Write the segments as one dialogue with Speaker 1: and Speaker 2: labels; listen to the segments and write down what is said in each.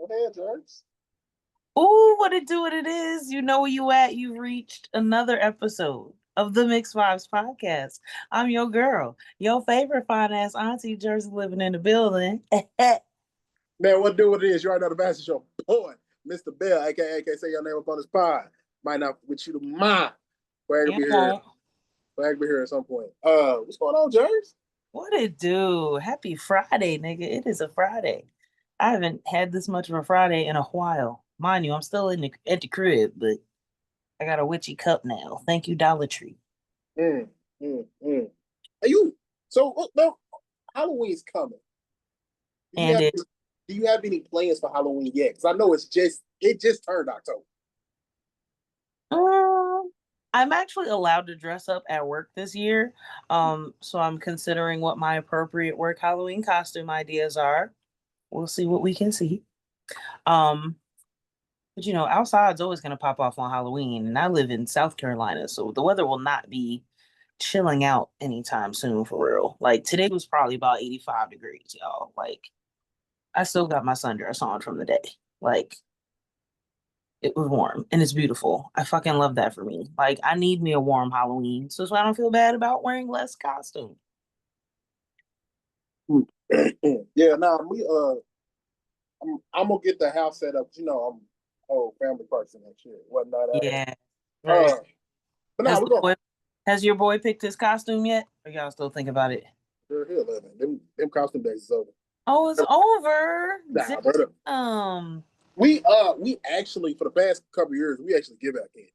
Speaker 1: Go ahead, Jerks.
Speaker 2: Ooh, what it do, what it is. You know where you at. You've reached another episode of the Mixed Vibes Podcast. I'm your girl, your favorite fine ass auntie Jersey living in the building.
Speaker 1: Man, what do it is? You already know the Master Show. Boy, Mr. Bell, aka say your name up on this pod. Might not with you to mind. Glad to be here. Glad to be here at some point. What's going on, Jerks?
Speaker 2: What it do? Happy Friday, nigga. It is a Friday. I haven't had this much of a Friday in a while. Mind you, I'm still at the crib, but I got a witchy cup now. Thank you, Dollar Tree.
Speaker 1: Mm, Are you so? No, Halloween's coming.
Speaker 2: And
Speaker 1: do you have any plans for Halloween yet? Because I know it just turned October.
Speaker 2: I'm actually allowed to dress up at work this year. So I'm considering what my appropriate work Halloween costume ideas are. We'll see what we can see. But outside's always gonna pop off on Halloween, and I live in South Carolina, so the weather will not be chilling out anytime soon for real. Like today was probably about 85 degrees, y'all. Like I still got my sundress on from the day. Like it was warm and it's beautiful. I fucking love that for me. Like I need me a warm Halloween, so I don't feel bad about wearing less costume.
Speaker 1: Yeah, I'm gonna get the house set up. I'm a whole family person and shit, whatnot.
Speaker 2: Yeah. Right.
Speaker 1: But now we're going.
Speaker 2: Has your boy picked his costume yet? Or y'all still think about it?
Speaker 1: They're here, man. Them costume days is over.
Speaker 2: Oh, it's over.
Speaker 1: Nah, brother. We actually for the past couple of years we actually give out candy.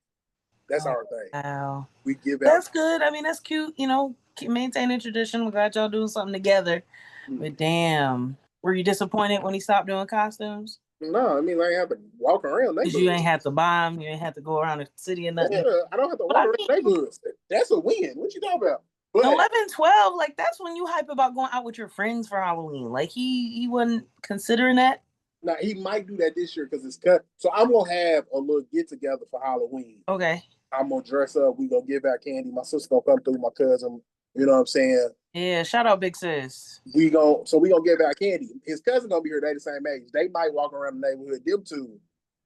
Speaker 1: That's our thing.
Speaker 2: Wow.
Speaker 1: We give out.
Speaker 2: That's good. I mean, that's cute. Keep maintaining tradition. We're glad y'all doing something together. But damn, were you disappointed when he stopped doing costumes?
Speaker 1: No, I mean I have to walk around.
Speaker 2: Because you ain't have to buy them. You ain't have to go around the city or nothing.
Speaker 1: Yeah, I don't have to walk around neighborhoods. That's a win. What you talking about?
Speaker 2: But 11, 12, like that's when you hype about going out with your friends for Halloween. Like he wasn't considering that.
Speaker 1: Now he might do that this year because it's cut. So I'm gonna have a little get together for Halloween.
Speaker 2: Okay.
Speaker 1: I'm gonna dress up. We gonna give out candy. My sister gonna come through. My cousin. You know what I'm saying?
Speaker 2: Yeah. Shout out, big sis.
Speaker 1: We gonna give out candy. His cousin gonna be here. They the same age. They might walk around the neighborhood. Them two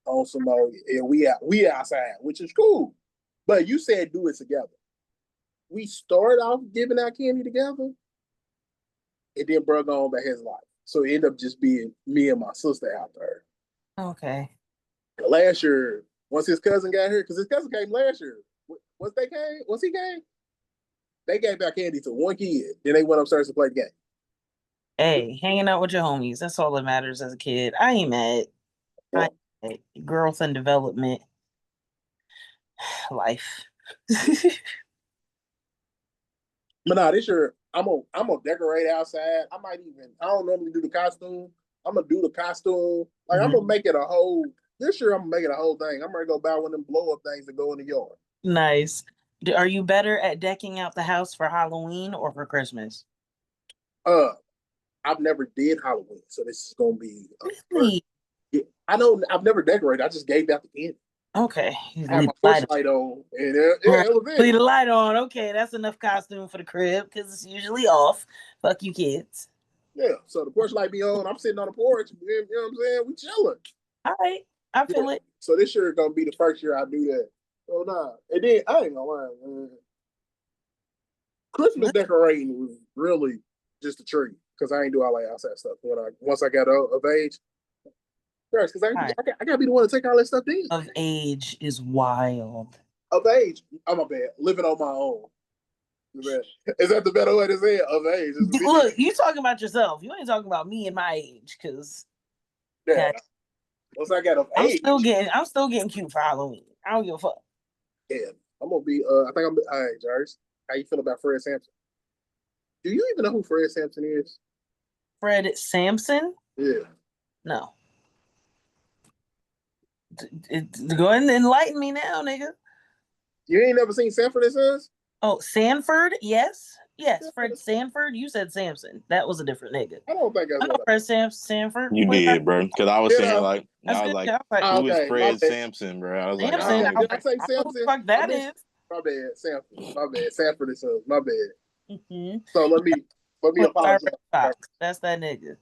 Speaker 1: on some and we outside, which is cool. But you said do it together. We started off giving out candy together, and then bro gone about his life. So it ended up just being me and my sister out there.
Speaker 2: Okay.
Speaker 1: Last year, once his cousin got here, because his cousin came last year. Once he came, they gave out candy to one kid. Then they went upstairs to play the game.
Speaker 2: Hey, hanging out with your homies. That's all that matters as a kid. I ain't mad. Yeah. Growth and development. Life.
Speaker 1: But nah, this year I'm gonna decorate outside. I don't normally do the costume. I'm gonna do the costume. Like I'm gonna make it a whole. This year I'm gonna make it a whole thing. I'm gonna go buy one of them blow up things that go in the yard.
Speaker 2: Nice. Are you better at decking out the house for Halloween or for Christmas?
Speaker 1: I've never did Halloween, so this is gonna be.
Speaker 2: Really?
Speaker 1: I know I've never decorated. I just gave out the candy.
Speaker 2: Okay.
Speaker 1: I have my porch-light on, and it was it.
Speaker 2: Leave the light on. Okay, that's enough costume for the crib because it's usually off. Fuck you, kids.
Speaker 1: Yeah, so the porch-light be on. I'm sitting on the porch. You know what I'm saying? We chilling.
Speaker 2: All right, I feel it.
Speaker 1: So this year is gonna be the first year I do that. Oh nah, and then I ain't gonna lie, man. Christmas decorating was really just a treat because I ain't do all that outside stuff once I got of age. Because I gotta be the one to take all that stuff in.
Speaker 2: Of age is wild.
Speaker 1: Of age, I'm a bad. Living on my own. Is that the better way to say it? Of age.
Speaker 2: Look, you talking about yourself. You ain't talking about me and my age, because
Speaker 1: once I got of age,
Speaker 2: I'm still getting cute for Halloween. I don't give a fuck.
Speaker 1: Yeah, I'm gonna be. I think I'm. All right, Jars. How you feel about Fred Sampson? Do you even know who Fred Sampson is?
Speaker 2: Fred Sampson?
Speaker 1: Yeah.
Speaker 2: No. Go ahead and enlighten me now, nigga.
Speaker 1: You ain't never seen Sanford and Sons?
Speaker 2: Oh, Sanford? Yes. Fred Sanford. You said Samson. That was a different nigga.
Speaker 1: I don't think
Speaker 2: I know Fred Sanford.
Speaker 3: You did, bro. Because I was saying like, who is Fred Sampson, bro? I was
Speaker 2: like,
Speaker 1: did I say Sampson?
Speaker 2: Fuck that is.
Speaker 1: My bad, Sanford. My bad, Sanford and Sons. My bad. Mm-hmm. So let me apologize.
Speaker 2: That's that nigga.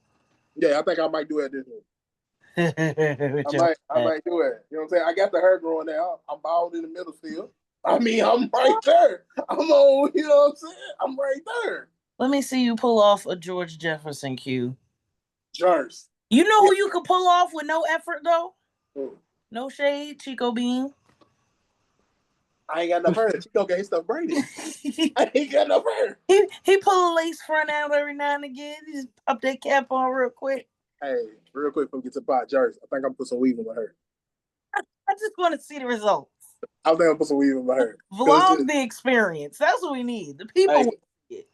Speaker 1: Yeah, I think I might do it this one. I might do it. You know what I'm saying? I got the hair growing out. I'm bald in the middle still. I mean, I'm right there. I'm on, you know what I'm saying? I'm right there.
Speaker 2: Let me see you pull off a George Jefferson cue.
Speaker 1: Jers.
Speaker 2: You know who you could pull off with no effort, though? No shade, Chico Bean.
Speaker 1: I ain't got enough hair. Chico got his stuff braided. I ain't got enough hair.
Speaker 2: He pull a lace front out every now and again. He just pop that cap on real quick.
Speaker 1: Hey, real quick before we get to pot Jers, I think I'm gonna put some weave in my hair.
Speaker 2: I just want to see the results.
Speaker 1: I think I'm gonna put some weave in my hair.
Speaker 2: Vlog the experience. That's what we need. The people want to see it.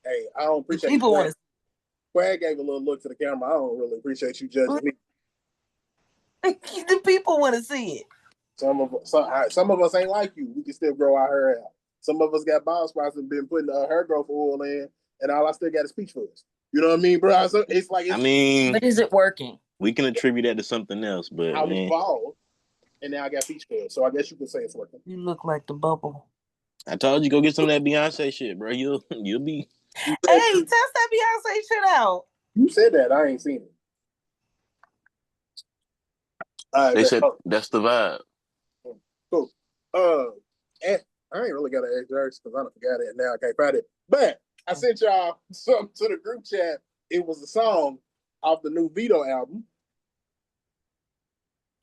Speaker 1: Hey, I don't appreciate
Speaker 2: people want to.
Speaker 1: Quag gave a little look to the camera. I don't really appreciate you judging me.
Speaker 2: The people want to see it.
Speaker 1: Some of us ain't like you. We can still grow our hair out. Some of us got bald spots and been putting hair growth oil in, and all I still got is peach fuzz. You know what I mean, bro? So it's like,
Speaker 2: but is it working?
Speaker 3: We can attribute that to something else, but
Speaker 1: I was bald, and now I got peach fuzz. So I guess you could say it's working.
Speaker 2: You look like the bubble.
Speaker 3: I told you go get some of that Beyonce shit, bro. You'll be.
Speaker 2: Hey, test that Beyonce shit out.
Speaker 1: You said that. I ain't seen it.
Speaker 3: They said that's the vibe.
Speaker 1: Cool. And I ain't really got an extra because I don't forgot it and now I can't find it. But I sent y'all something to the group chat. It was a song off the new Vedo album.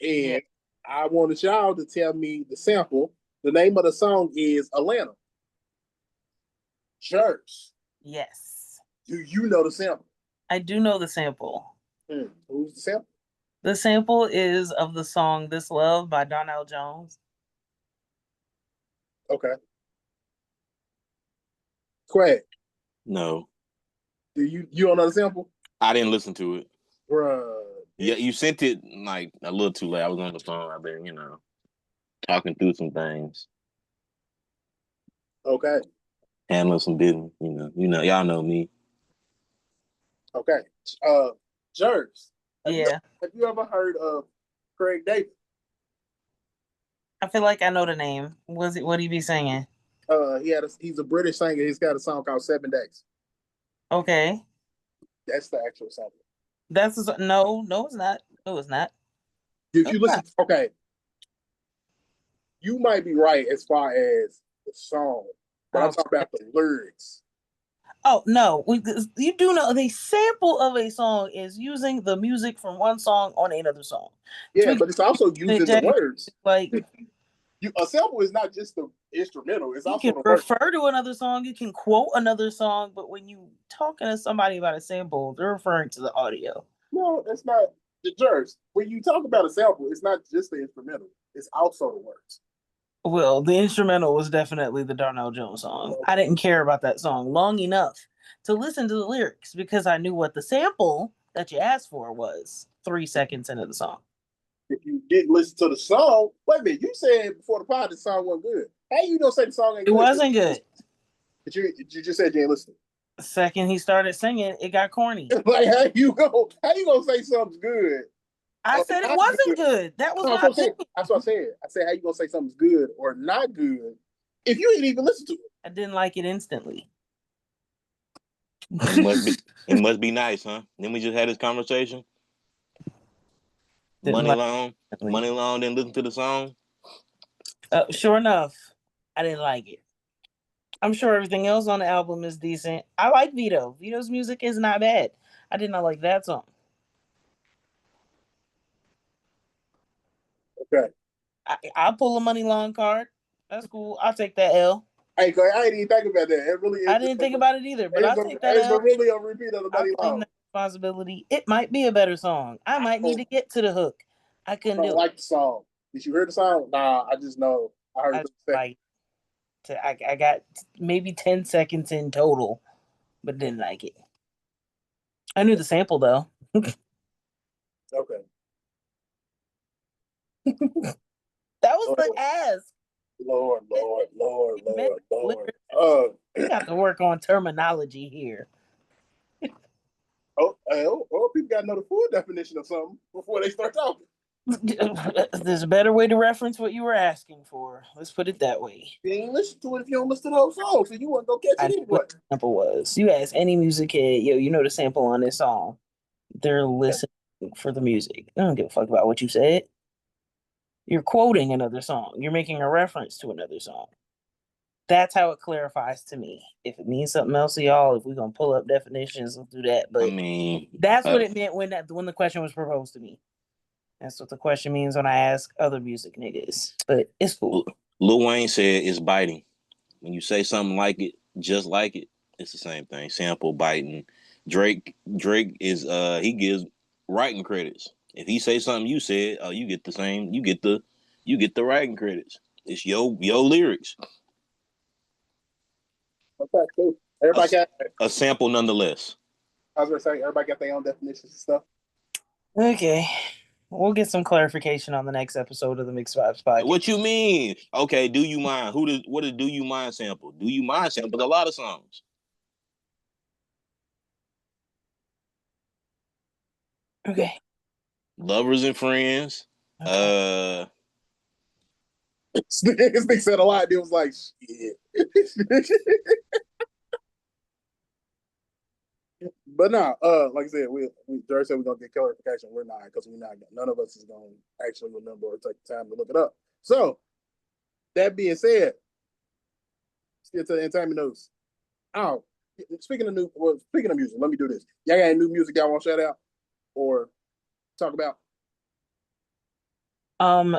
Speaker 1: And I wanted y'all to tell me the sample. The name of the song is Atlanta. Church.
Speaker 2: Yes.
Speaker 1: Do you know the sample?
Speaker 2: I do know the sample.
Speaker 1: Who's the sample?
Speaker 2: The sample is of the song This Love by Donnell Jones.
Speaker 1: Okay. Quag.
Speaker 3: No.
Speaker 1: Do you don't know the sample?
Speaker 3: I didn't listen to it.
Speaker 1: Bruh.
Speaker 3: Yeah, you sent it like a little too late. I was on the phone. I've been, talking through some things.
Speaker 1: Okay.
Speaker 3: Handling some business, y'all know me.
Speaker 1: Okay. Jerks. Have you ever heard of Craig David?
Speaker 2: I feel like I know the name. What do you be singing?
Speaker 1: He's a British singer. He's got a song called 7 Days.
Speaker 2: Okay.
Speaker 1: That's the actual song.
Speaker 2: No, it's not. No, it's not.
Speaker 1: If you listen, okay. You might be right as far as the song, but I'm talking about the lyrics.
Speaker 2: Oh, no. You do know the sample of a song is using the music from one song on another song.
Speaker 1: Yeah, but it's also using the words.
Speaker 2: Like,
Speaker 1: a sample is not just the instrumental. It's also
Speaker 2: you can refer to another song. You can quote another song, but when you talking to somebody about a sample, they're referring to the audio.
Speaker 1: No, that's not the jerks. When you talk about a sample, it's not just the instrumental. It's also the words.
Speaker 2: Well, the instrumental was definitely the Donnell Jones song. I didn't care about that song long enough to listen to the lyrics because I knew what the sample that you asked for was 3 seconds into the song.
Speaker 1: If you didn't listen to the song, wait a minute, you said before the pod the song wasn't good. How you gonna say the song ain't good?
Speaker 2: It wasn't good.
Speaker 1: But you just said you ain't listening.
Speaker 2: The second he started singing, it got corny.
Speaker 1: Like how you gonna say something's good?
Speaker 2: I said it wasn't good. That was my opinion.
Speaker 1: That's what I said. I said, how you gonna say something's good or not good if you ain't even listen to it?
Speaker 2: I didn't like it instantly.
Speaker 3: It must be nice, huh? Then we just had this conversation. Money long, didn't listen to the song.
Speaker 2: Sure enough, I didn't like it. I'm sure everything else on the album is decent. I like Vedo. Vedo's music is not bad. I did not like that song.
Speaker 1: Okay.
Speaker 2: I'll pull a money long card. That's cool. I'll take that L.
Speaker 1: Hey, I didn't even think about that. It really is.
Speaker 2: I didn't think about it either, but I'll take that L.
Speaker 1: It's really a repeat of the money long.
Speaker 2: Responsibility. It might be a better song. I might need to get to the hook. I couldn't do it.
Speaker 1: I like the song. Did you hear the song? Nah, I just know. I heard
Speaker 2: I got maybe 10 seconds in total, but didn't like it. I knew the sample though.
Speaker 1: Okay.
Speaker 2: That was the ass.
Speaker 1: Lord.
Speaker 2: We got to work on terminology here.
Speaker 1: People got to know the full definition of something before they start talking.
Speaker 2: There's a better way to reference what you were asking for. Let's put it that way.
Speaker 1: You ain't listen to it if you don't listen to the whole song, so you wouldn't go catch it anyway.
Speaker 2: What the sample was. You ask any music head, you know the sample on this song. They're listening for the music. I don't give a fuck about what you said. You're quoting another song. You're making a reference to another song. That's how it clarifies to me. If it means something else to y'all, if we're gonna pull up definitions, let's do that. But
Speaker 3: I mean,
Speaker 2: that's what it meant when the question was proposed to me. That's what the question means when I ask other music niggas. But it's cool.
Speaker 3: Lil Wayne said it's biting. When you say something like it, just like it, it's the same thing. Sample biting. Drake is he gives writing credits. If he say something you said, you get the same. You get the writing credits. It's your lyrics.
Speaker 1: Okay, cool. Everybody got
Speaker 3: a sample nonetheless.
Speaker 1: I was gonna say everybody got their own definitions and stuff.
Speaker 2: Okay. We'll get some clarification on the next episode of the Mixed Vibes podcast.
Speaker 3: What you mean? Okay, do you mind? What is Do You Mind sample? Do You Mind sample a lot of songs.
Speaker 2: Okay.
Speaker 3: Lovers and Friends.
Speaker 2: Okay.
Speaker 1: This nigga said a lot. It was like shit. But no, like I said, Jerry said we're gonna get clarification. We're not, because we're not. None of us is gonna actually remember or take the time to look it up. So that being said, let's get to the entertainment news. Oh, speaking of music, let me do this. Y'all got any new music y'all want to shout out or talk about?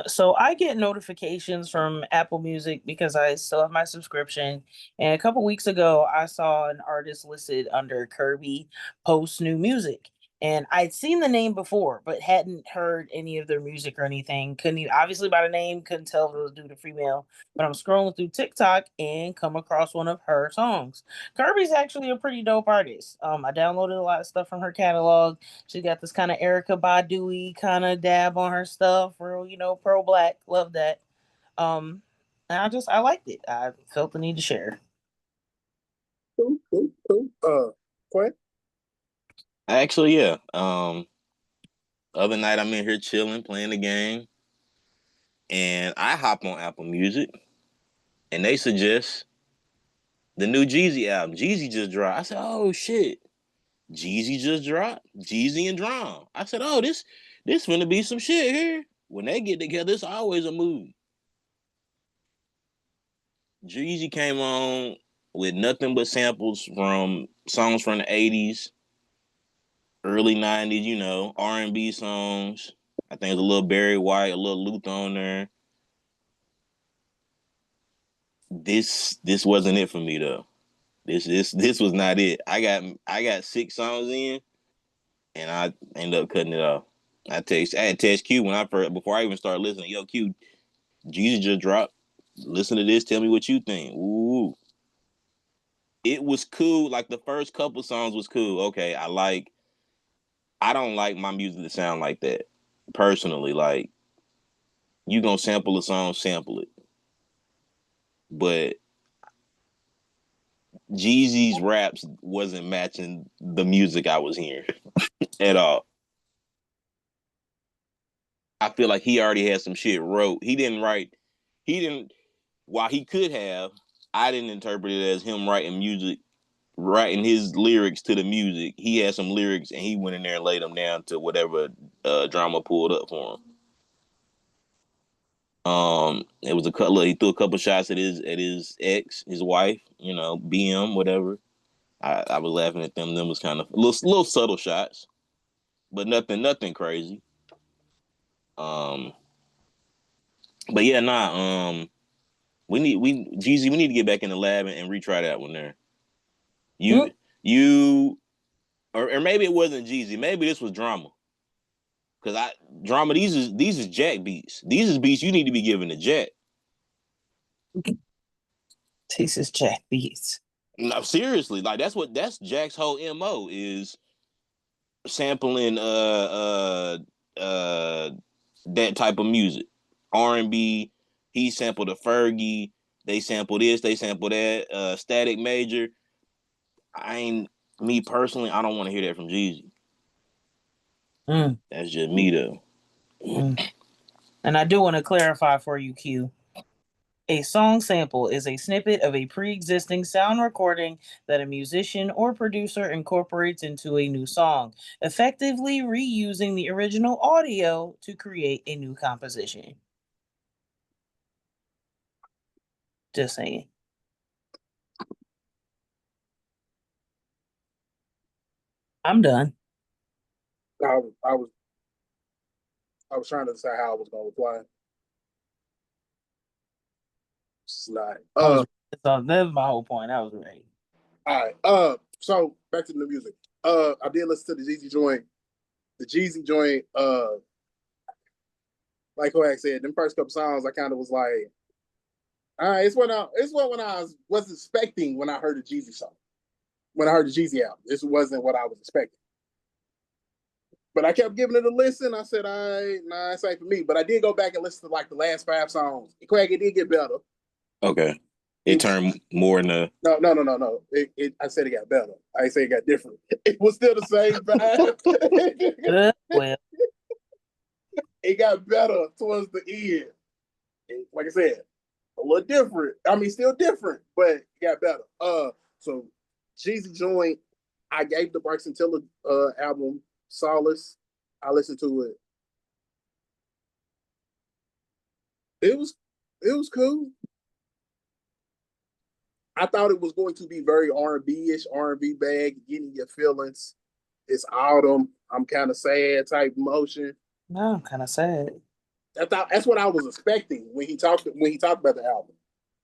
Speaker 2: So I get notifications from Apple Music because I still have my subscription. And a couple weeks ago, I saw an artist listed under Kirby post new music. And I'd seen the name before, but hadn't heard any of their music or anything. Obviously by the name, couldn't tell if it was due to female. But I'm scrolling through TikTok and come across one of her songs. Kirby's actually a pretty dope artist. I downloaded a lot of stuff from her catalog. She got this kind of Erica Badu kind of dab on her stuff, real, pro black. Love that. And I liked it. I felt the need to share.
Speaker 1: Cool. Quinn?
Speaker 3: Actually, yeah. Other night I'm in here chilling, playing the game, and I hop on Apple Music, and they suggest the new Jeezy album. Jeezy just dropped. I said, "Oh shit, Jeezy just dropped. Jeezy and Drum." I said, "Oh, this finna be some shit here." When they get together, it's always a movie. Jeezy came on with nothing but samples from songs from the 80s, early 90s, R&B songs. I think there's a little Barry White, a little Luther on there. This wasn't it for me though. This was not it. I got 6 songs in, and I ended up cutting it off. I had text Q before I even started listening. Yo, Q, Jeezy just dropped. Listen to this. Tell me what you think. Ooh. It was cool. Like the first couple songs was cool. Okay, I don't like my music to sound like that. Personally, like, you gonna sample a song, sample it. But Jeezy's raps wasn't matching the music I was hearing at all. I feel like he already had some shit wrote. While he could have, I didn't interpret it as him writing his lyrics to the music. He had some lyrics and he went in there and laid them down to whatever drama pulled up for him. It was he threw a couple shots at his ex, his wife, BM, whatever. I was laughing at them. Them was kind of little subtle shots, but nothing crazy. But yeah, Jeezy, we need to get back in the lab and retry that one there. Or maybe it wasn't Jeezy. Maybe this was Drama. Drama, these is Jack beats. These is beats you need to be giving to Jack.
Speaker 2: This is Jack beats.
Speaker 3: No, seriously, like that's Jack's whole MO is sampling that type of music. R&B, he sampled a Fergie, they sample this, they sample that, Static Major. Me personally, I don't want to hear that from Jeezy. That's just me though.
Speaker 2: And I do want to clarify for you, Q. A song sample is a snippet of a pre-existing sound recording that a musician or producer incorporates into a new song, effectively reusing the original audio to create a new composition. Just saying. I'm done.
Speaker 1: I was trying to decide how I was gonna reply. It's not.
Speaker 2: That's my whole point. I was right.
Speaker 1: All right. So back to the music. I did listen to the Jeezy joint. The Jeezy joint. Like Koak said, them first couple songs, I kind of was like, all right, it's what when I was expecting when I heard the Jeezy song. When I heard the Jeezy album, this wasn't what I was expecting. But I kept giving it a listen. I said, all right, nah, it's ain't for me. But I did go back and listen to like the last 5 songs. Koak, it did get better.
Speaker 3: Okay. It turned more into
Speaker 1: No. I said it got better. I ain't say it got different. It was still the same vibe.
Speaker 2: Well,
Speaker 1: it got better towards the end. And like I said, a little different. I mean, still different, but it got better. So Jeezy joint, I gave the Bryson Tiller album solace. I listened to it. It was cool. I thought it was going to be very R&B-ish, R&B bag, getting your feelings. It's autumn. I'm kind of sad type emotion.
Speaker 2: no, I'm kind of sad.
Speaker 1: That's what I was expecting when he talked about the album.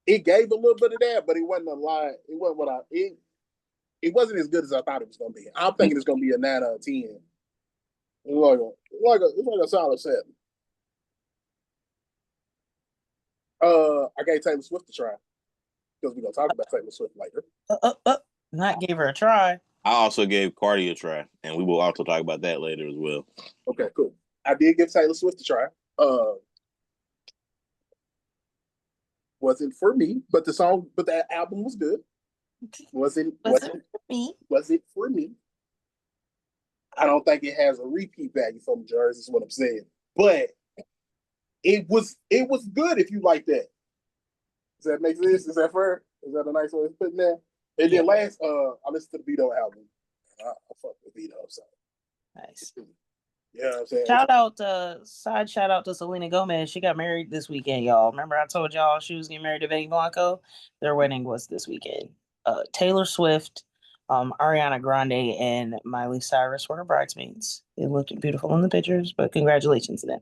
Speaker 1: It gave a little bit of that, but it wasn't a lot. It wasn't what it wasn't as good as I thought it was gonna be. I'm thinking it's gonna be a 9 out of 10. It's like a solid 7. I gave Taylor Swift a try because we're gonna talk about Taylor Swift later.
Speaker 2: Not gave her a try.
Speaker 3: I also gave Cardi a try, and we will also talk about that later as well.
Speaker 1: Okay, cool. I did give Taylor Swift a try. Wasn't for me, but the album was good. Wasn't for me. I don't think it has a repeat value from Jersey, is what I'm saying. But it was good if you like that. Does that make sense? Is that fair? Is that a nice way of putting that? And then last, I listened to the Vedo album. I fuck with Vedo, so
Speaker 2: Nice.
Speaker 1: Yeah, I'm saying.
Speaker 2: Shout out to Selena Gomez. She got married this weekend, y'all. Remember I told y'all she was getting married to Benny Blanco? Their wedding was this weekend. Taylor Swift, Ariana Grande, and Miley Cyrus were her bridesmaids. They looked beautiful in the pictures, but congratulations to them.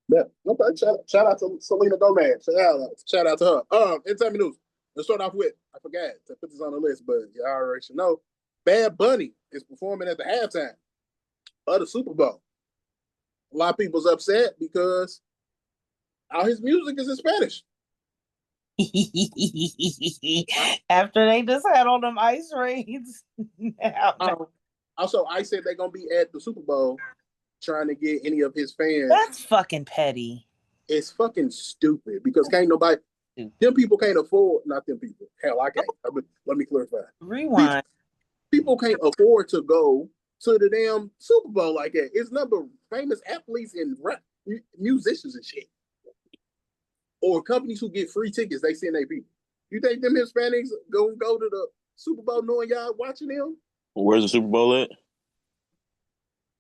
Speaker 1: Yeah, okay. Shout out to Selena Gomez. Shout out to her. Entertainment news. Let's start off with, I forgot to put this on the list, but y'all already should know. Bad Bunny is performing at the halftime of the Super Bowl. A lot of people's upset because all his music is in Spanish.
Speaker 2: After they just had all them ice raids.
Speaker 1: Also, I said they're gonna be at the Super Bowl trying to get any of his fans.
Speaker 2: That's fucking petty.
Speaker 1: It's fucking stupid because can't nobody. Them people can't afford. Not them people. Hell, I can't. Let me clarify.
Speaker 2: Rewind.
Speaker 1: People can't afford to go to the damn Super Bowl like that. It's number famous athletes and rap musicians and shit. Or companies who get free tickets, they send their people. You think them Hispanics go to the Super Bowl knowing y'all watching them?
Speaker 3: Where's the Super Bowl at?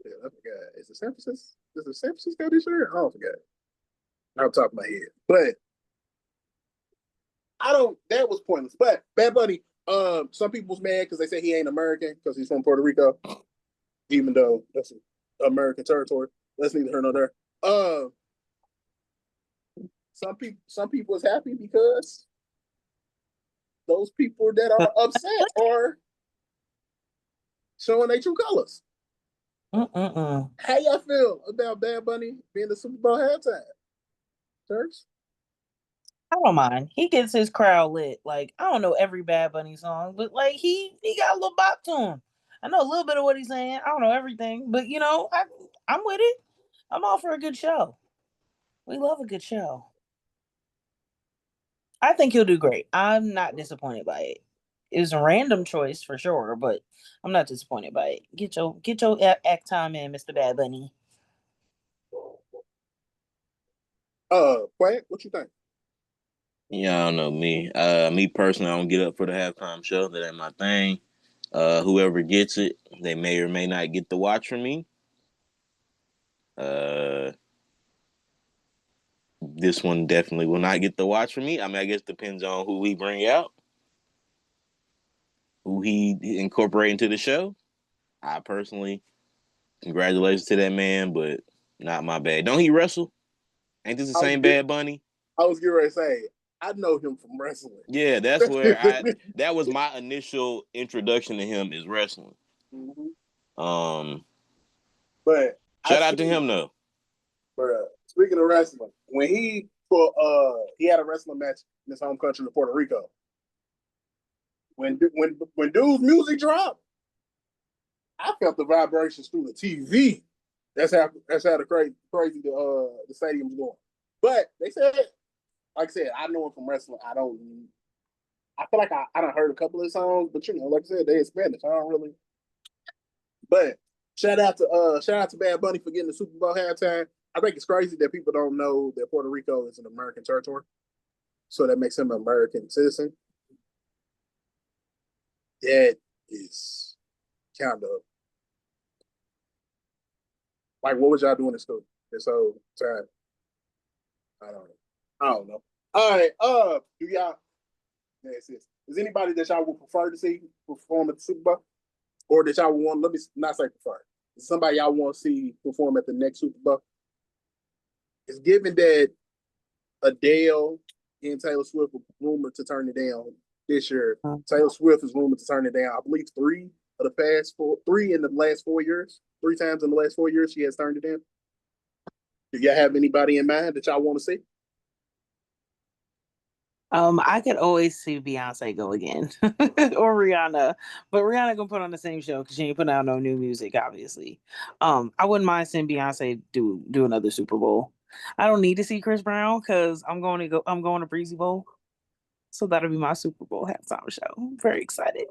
Speaker 1: Yeah, I forgot. Is it San Francisco? Is it San Francisco this year? I don't forget. Off the top of my head. But that was pointless. But Bad Bunny, some people's mad because they say he ain't American because he's from Puerto Rico, even though that's American territory. That's neither here nor there. Some people is happy because those people that are upset are showing their true colors. How y'all feel about Bad Bunny being the Super Bowl halftime? Church?
Speaker 2: I don't mind. He gets his crowd lit. Like, I don't know every Bad Bunny song, but like he got a little bop to him. I know a little bit of what he's saying. I don't know everything, but you know, I'm with it. I'm all for a good show. We love a good show. I think he'll do great. I'm not disappointed by it. It was a random choice for sure, but I'm not disappointed by it. Get your act time in, Mr. Bad Bunny.
Speaker 1: Quack, what you think?
Speaker 3: Yeah, I don't know me. Me personally, I don't get up for the halftime show. That ain't my thing. Whoever gets it, they may or may not get to watch from me. Uh, this one definitely will not get to watch from me. I mean, I guess depends on who we bring out, who he incorporate into the show. I personally, congratulations to that man, but not my bag. Don't he wrestle? Ain't this the
Speaker 1: I was
Speaker 3: same
Speaker 1: get,
Speaker 3: Bad Bunny?
Speaker 1: I was getting ready to say I know him from wrestling.
Speaker 3: Yeah, that's where that was my initial introduction to him is wrestling.
Speaker 1: Mhm.
Speaker 3: Um,
Speaker 1: But I
Speaker 3: shout out to
Speaker 1: see,
Speaker 3: him though.
Speaker 1: bro. Speaking of wrestling, when he had a wrestling match in his home country of Puerto Rico. When dude's music dropped, I felt the vibrations through the TV. That's how crazy the stadium's going. But they said, like I said, I know him from wrestling. I feel like I don't heard a couple of songs, but like I said, they in Spanish. I don't really. But shout out to Bad Bunny for getting the Super Bowl halftime. I think it's crazy that people don't know that Puerto Rico is an American territory, so that makes him an American citizen. That is kind of like what was y'all doing in school this whole time? I don't know. I don't know. All right. Do y'all? Is anybody that y'all would prefer to see perform at the Super Bowl, or that y'all would want? Let me not say prefer. Is somebody y'all want to see perform at the next Super Bowl? It's given that Adele and Taylor Swift were rumored to turn it down this year. Taylor Swift is rumored to turn it down. I believe three in the last 4 years. 3 times in the last 4 years, she has turned it down. Do y'all have anybody in mind that y'all want to see?
Speaker 2: I could always see Beyonce go again or Rihanna, but Rihanna gonna put on the same show because she ain't putting out no new music, obviously. I wouldn't mind seeing Beyonce do another Super Bowl. I don't need to see Chris Brown because I'm going to Breezy Bowl, so that'll be my Super Bowl halftime show. I'm very excited.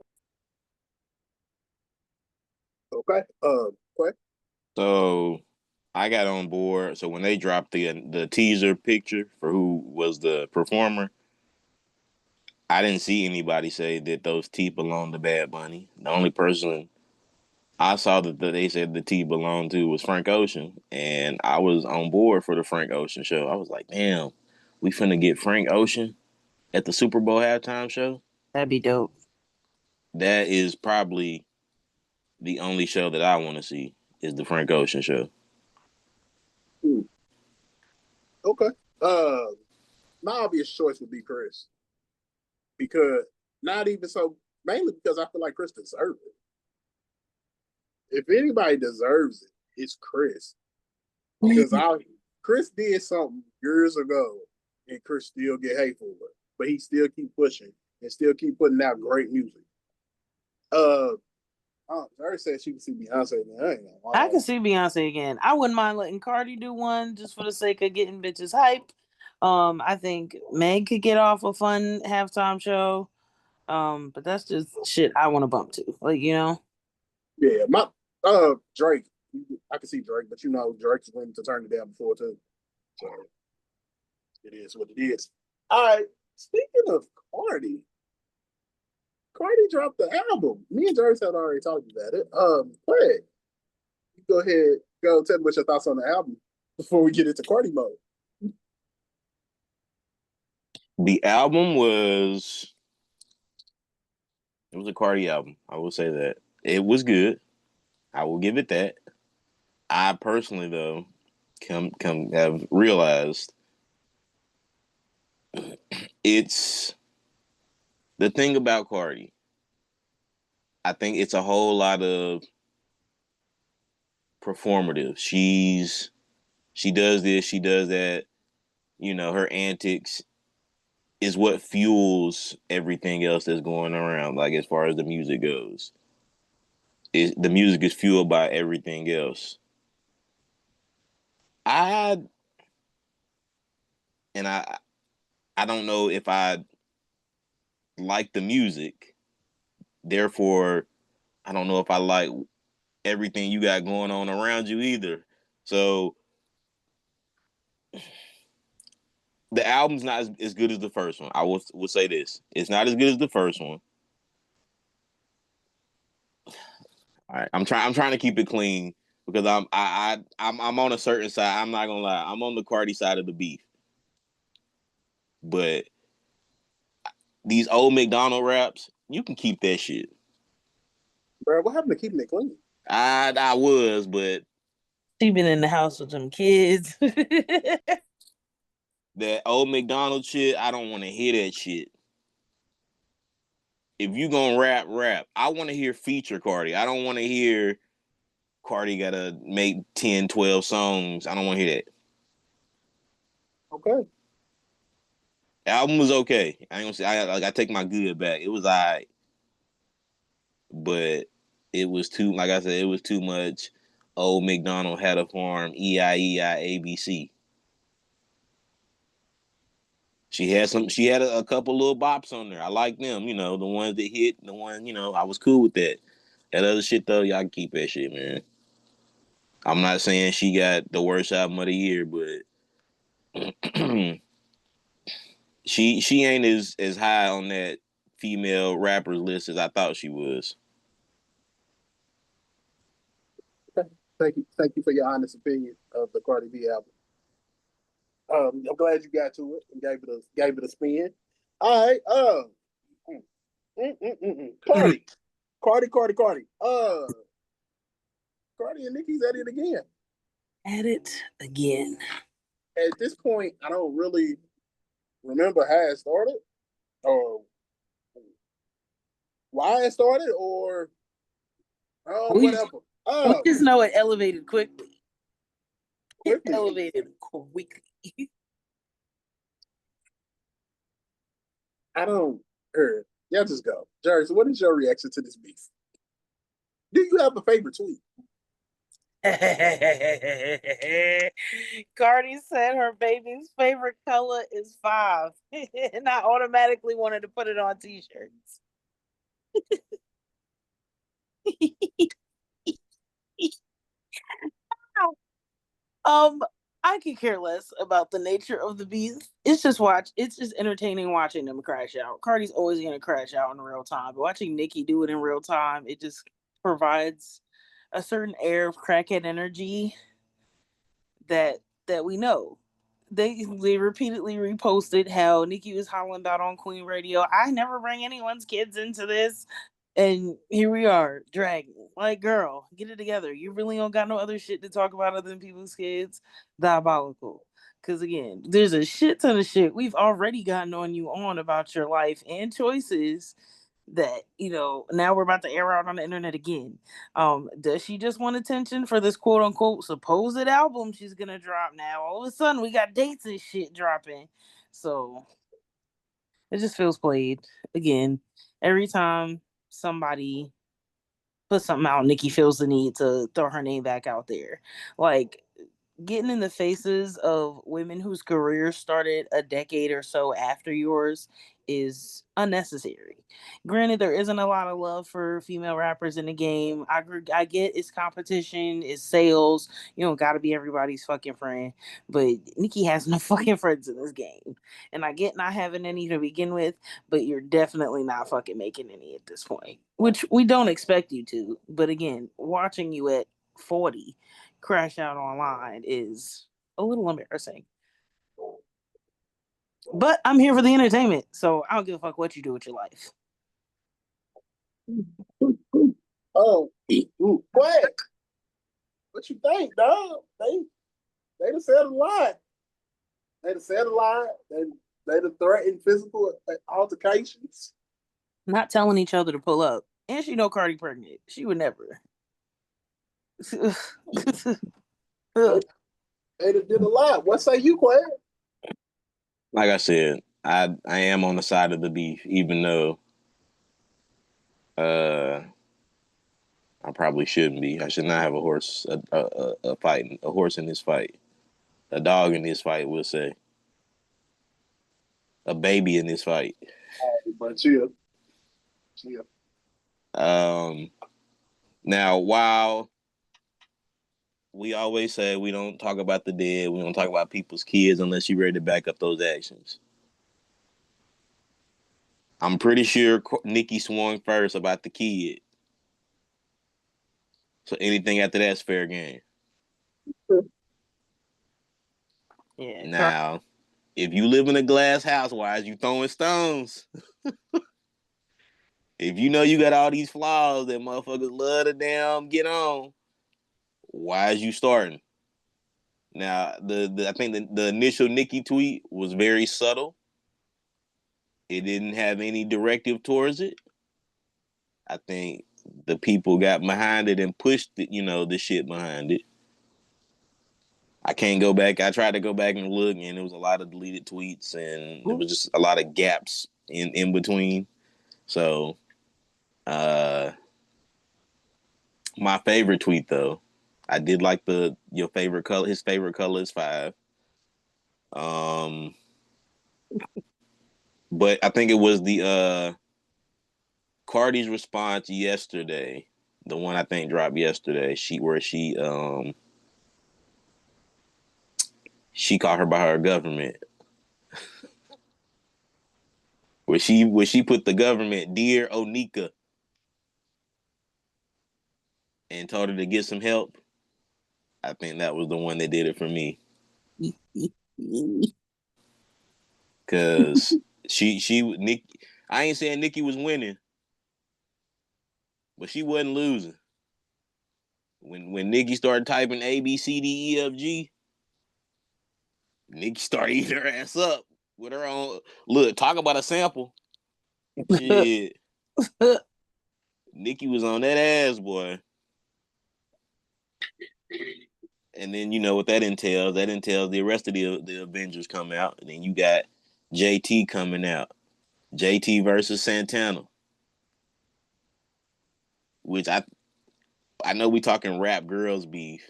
Speaker 1: Okay. Quay?
Speaker 3: So I got on board. So when they dropped the teaser picture for who was the performer, I didn't see anybody say that those teeth belong to Bad Bunny. The only person I saw that they said the teeth belonged to was Frank Ocean, and I was on board for the Frank Ocean show. I was like, damn, we finna get Frank Ocean at the Super Bowl halftime show.
Speaker 2: That'd be dope.
Speaker 3: That is probably the only show that I want to see is the Frank Ocean show.
Speaker 1: Okay. Uh, my obvious choice would be Chris because not even so mainly because I feel like Chris deserves it. If anybody deserves it, it's Chris because Chris did something years ago and Chris still get hate for it, but he still keep pushing and still keep putting out great music. Uh, Zari said she can see Beyonce. Man, I ain't gonna lie.
Speaker 2: I could see Beyonce again. I wouldn't mind letting Cardi do one just for the sake of getting bitches hype. I think Meg could get off a fun halftime show. But that's just shit I want to bump to. Like, you know.
Speaker 1: Yeah, my Drake. I can see Drake, but Drake's willing to turn it down before too. So it is what it is. All right. Speaking of Cardi, Cardi dropped the album. Me and Jerry had already talked about it. Craig, you go ahead, go tell me what your thoughts on the album before we get into Cardi mode.
Speaker 3: The album was it was a Cardi album. I will say that it was good. I will give it that. I personally though come have realized it's the thing about Cardi. I think it's a whole lot of performative. She does this, she does that. You know, her antics is what fuels everything else that's going around. Like as far as the music goes, the music is fueled by everything else. I and I don't know if I like the music. Therefore, I don't know if I like everything you got going on around you either. So The album's not as good as the first one. I will say this: it's not as good as the first one. All right, I'm trying to keep it clean because I'm on a certain side. I'm not gonna lie. I'm on the Cardi side of the beef. But these old McDonald raps, you can keep that shit.
Speaker 1: Bro, what happened to keeping it clean?
Speaker 3: I was, but
Speaker 2: She been in the house with them kids.
Speaker 3: that old McDonald shit, I don't want to hear that shit. If you gonna rap. I want to hear feature Cardi. I don't want to hear Cardi gotta make 10, 12 songs. I don't want to hear that.
Speaker 1: Okay.
Speaker 3: The album was okay. I ain't gonna say I take my good back. It was alright, but it was too. Like I said, it was too much. Old McDonald had a farm. E-I-E-I ABC. She had a couple little bops on there. I like them. You know, the ones that hit. The one. You know, I was cool with that. That other shit though, y'all can keep that shit, man. I'm not saying she got the worst album of the year, but she ain't as high on that female rappers list as I thought she was.
Speaker 1: Thank you for your honest opinion of the Cardi B album. I'm glad you got to it and gave it a spin. All right. Cardi. Cardi. Cardi and Nicki's at it again.
Speaker 2: At it again.
Speaker 1: At this point, I don't really remember how it started, or why it started, or whatever.
Speaker 2: We just know it elevated quickly. It
Speaker 1: Quickly.
Speaker 2: elevated quickly.
Speaker 1: I don't. Y'all just go. Jersey, what is your reaction to this beef? Do you have a favorite tweet?
Speaker 2: Cardi said her baby's favorite color is 5. And I automatically wanted to put it on t-shirts. I could care less about the nature of the beef. It's just entertaining watching them crash out. Cardi's always gonna crash out in real time, but watching Nicki do it in real time, it just provides a certain air of crackhead energy that we know. They repeatedly reposted how Nicki was hollering out on Queen Radio. I never bring anyone's kids into this. And here we are, dragging. Like, girl, get it together. You really don't got no other shit to talk about other than people's kids. Diabolical. Because again, there's a shit ton of shit we've already gotten on you on about your life and choices that, now we're about to air out on the internet again. Does she just want attention for this quote unquote supposed album she's gonna drop now? All of a sudden we got dates and shit dropping. So it just feels played. Again, every time somebody puts something out, Nicki feels the need to throw her name back out there. Like, getting in the faces of women whose careers started a decade or so after yours is unnecessary. Granted, there isn't a lot of love for female rappers in the game. I get it's competition, it's sales. You don't gotta be everybody's fucking friend. But Nicki has no fucking friends in this game. And I get not having any to begin with, but you're definitely not fucking making any at this point. Which we don't expect you to. But again, watching you at 40 crash out online is a little embarrassing. But I'm here for the entertainment, so I don't give a fuck what you do with your life.
Speaker 1: Oh, what? What you think, dog? They done said a lot. They done said a lot. They done threatened physical altercations.
Speaker 2: Not telling each other to pull up. And she know Cardi pregnant. She would never.
Speaker 1: They done did a lot. What say you, Quay?
Speaker 3: Like I said, I am on the side of the beef, even though I probably shouldn't be. I should not have a horse a horse in this fight. A dog in this fight, we'll say. A baby in this fight.
Speaker 1: But chill.
Speaker 3: Now, while we always say we don't talk about the dead. We don't talk about people's kids unless you're ready to back up those actions. I'm pretty sure Nicki swung first about the kid. So anything after that's fair game.
Speaker 2: Yeah.
Speaker 3: Now, if you live in a glass house, why is you throwing stones? If you know you got all these flaws that motherfuckers love to damn get on, why is you starting? Now, I think the initial Nicki tweet was very subtle. It didn't have any directive towards it. I think the people got behind it and pushed it, the shit behind it. I can't go back. I tried to go back and look, and there was a lot of deleted tweets, and there was just a lot of gaps in between. So, my favorite tweet though, I did like your favorite color. His favorite color is 5. But I think it was the Cardi's response yesterday, the one I think dropped yesterday. She called her by her government. Where she put the government, dear Onika, and told her to get some help. I think that was the one that did it for me. Cause Nicki, I ain't saying Nicki was winning, but she wasn't losing. When Nicki started typing A B C D E F G, Nicki started eating her ass up with her own look. Talk about a sample. Shit. Nicki was on that ass, boy. And then you know what that entails. That entails the rest of the Avengers come out, and then you got JT coming out. JT versus Santana, which I know we talking rap girls beef.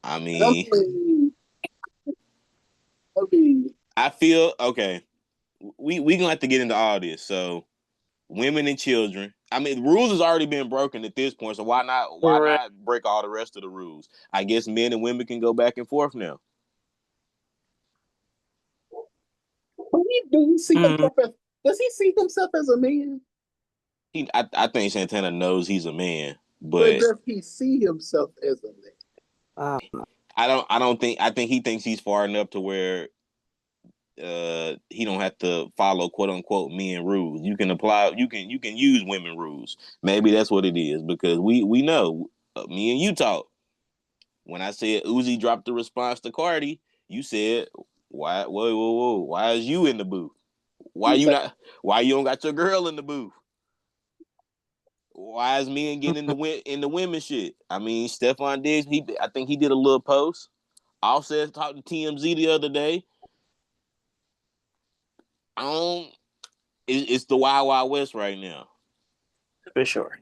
Speaker 3: I mean, I feel okay. We gonna have to get into all this. So, women and children. I mean, the rules has already been broken at this point. So why not break all the rest of the rules? I guess men and women can go back and forth now.
Speaker 1: Does he see himself as a man?
Speaker 3: I think Santana knows he's a man, but
Speaker 1: does he see himself as a man?
Speaker 3: I think he thinks he's far enough to where he don't have to follow quote unquote men rules. You can use women rules. Maybe that's what it is, because we know, me and you talk. When I said Uzi dropped the response to Cardi, you said, whoa, why is you in the booth? Why you don't got your girl in the booth? Why is men getting in the women shit? I mean, Stephon Diggs, I think he did a little post. Offset talked to TMZ the other day. It's the Wild Wild West right now.
Speaker 2: For sure.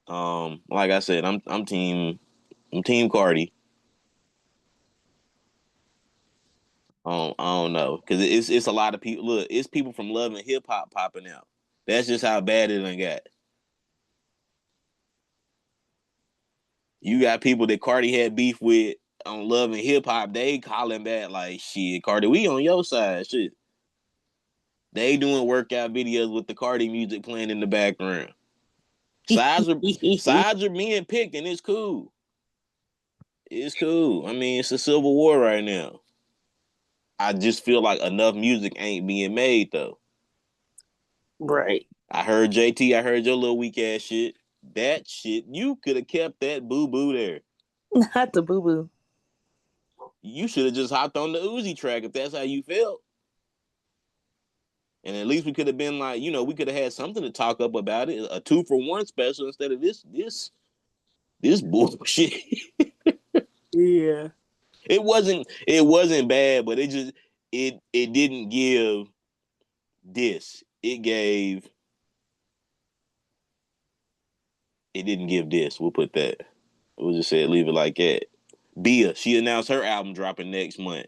Speaker 3: Like I said, I'm team Cardi. I don't know, because it's a lot of people. Look, it's people from Love and Hip Hop popping out. That's just how bad it done got. You got people that Cardi had beef with on Love and Hip Hop. They calling back like, shit, Cardi, we on your side. Shit. They doing workout videos with the Cardi music playing in the background. Sides are being picked, and it's cool. It's cool. I mean, it's a civil war right now. I just feel like enough music ain't being made though.
Speaker 2: Right.
Speaker 3: I heard JT. I heard your little weak ass shit. That shit, you could have kept that boo boo there.
Speaker 2: Not the boo boo.
Speaker 3: You should have just hopped on the Uzi track if that's how you felt. And at least we could have been like, we could have had something to talk up about it. A 2-for-1 special instead of this bullshit.
Speaker 2: Yeah.
Speaker 3: It wasn't bad, but it didn't give this. It didn't give this. We'll put that. We'll just say it, leave it like that. Bia, she announced her album dropping next month.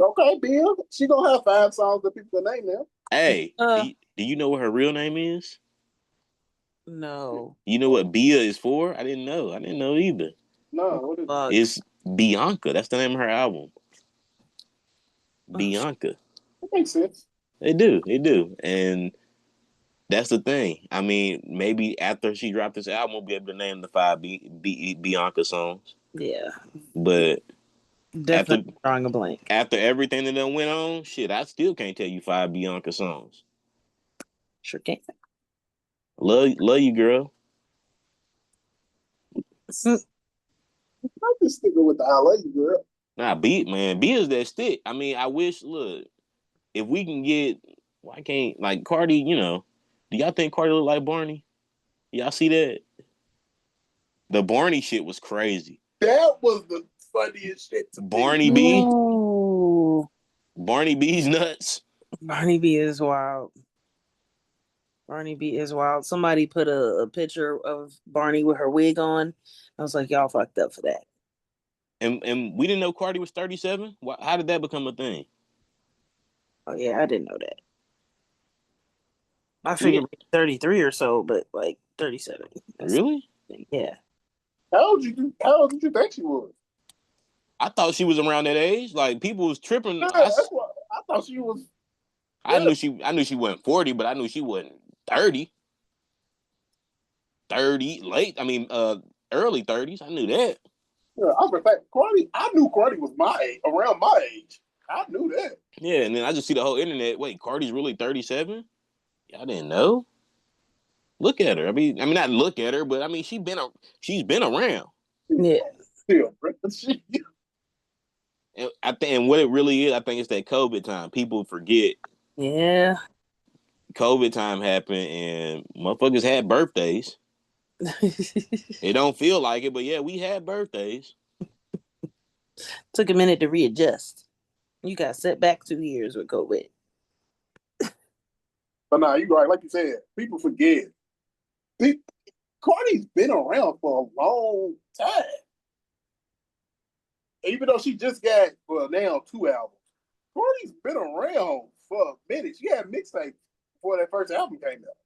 Speaker 1: Okay, Bill. She gonna have 5 songs that people can name now.
Speaker 3: Hey, do you know what her real name is?
Speaker 2: No.
Speaker 3: You know what Bia is for? I didn't know. I didn't know either.
Speaker 1: No, what is it?
Speaker 3: It's Bianca. That's the name of her album. Bianca.
Speaker 1: That makes sense.
Speaker 3: They do. And that's the thing. I mean, maybe after she dropped this album, we'll be able to name the 5 Bianca songs.
Speaker 2: Yeah.
Speaker 3: But
Speaker 2: Definitely drawing a blank.
Speaker 3: after everything that done went on, shit, I still can't tell you 5 Bianca songs.
Speaker 2: Sure can.
Speaker 3: Love you, girl.
Speaker 1: I'm just sticking with the I love you, girl.
Speaker 3: Nah, B is that stick. I mean, I wish, look, if we can get, why can't, like, Cardi, you know, do y'all think Cardi look like Barney? Y'all see that? The Barney shit was crazy.
Speaker 1: That was the funniest shit to
Speaker 3: Barney
Speaker 1: me.
Speaker 3: B?
Speaker 2: Ooh.
Speaker 3: Barney B's nuts.
Speaker 2: Barney B is wild. Barney B is wild. Somebody put a picture of Barney with her wig on. I was like, y'all fucked up for that.
Speaker 3: And we didn't know Cardi was 37? How did that become a thing?
Speaker 2: Oh, yeah, I didn't know that. I figured 33 or so, but like 37.
Speaker 3: Really?
Speaker 2: Yeah.
Speaker 1: How old did you think she was?
Speaker 3: I thought she was around that age. Like, people was tripping.
Speaker 1: Yeah, that's what I thought she was.
Speaker 3: I knew she wasn't 40, but I knew she wasn't 30. 30, late. I mean, early 30s. I knew that.
Speaker 1: Yeah, I was like, Cardi. I knew Cardi was my age, around my age. I knew that.
Speaker 3: Yeah, and then I just see the whole internet. Wait, Cardi's really 37? Y'all didn't know? Look at her. I mean, not look at her, but I mean, she's been around.
Speaker 2: Yeah.
Speaker 3: And and what it really is, I think it's that COVID time. People forget.
Speaker 2: Yeah.
Speaker 3: COVID time happened and motherfuckers had birthdays. It don't feel like it, but yeah, we had birthdays.
Speaker 2: Took a minute to readjust. You got set back 2 years with COVID.
Speaker 1: But nah, you right. Like you said, people forget. Cardi's been around for a long time. Even though she just got, well, now 2 albums. Cardi's been around for a minute. She had mixtapes before that first album came out.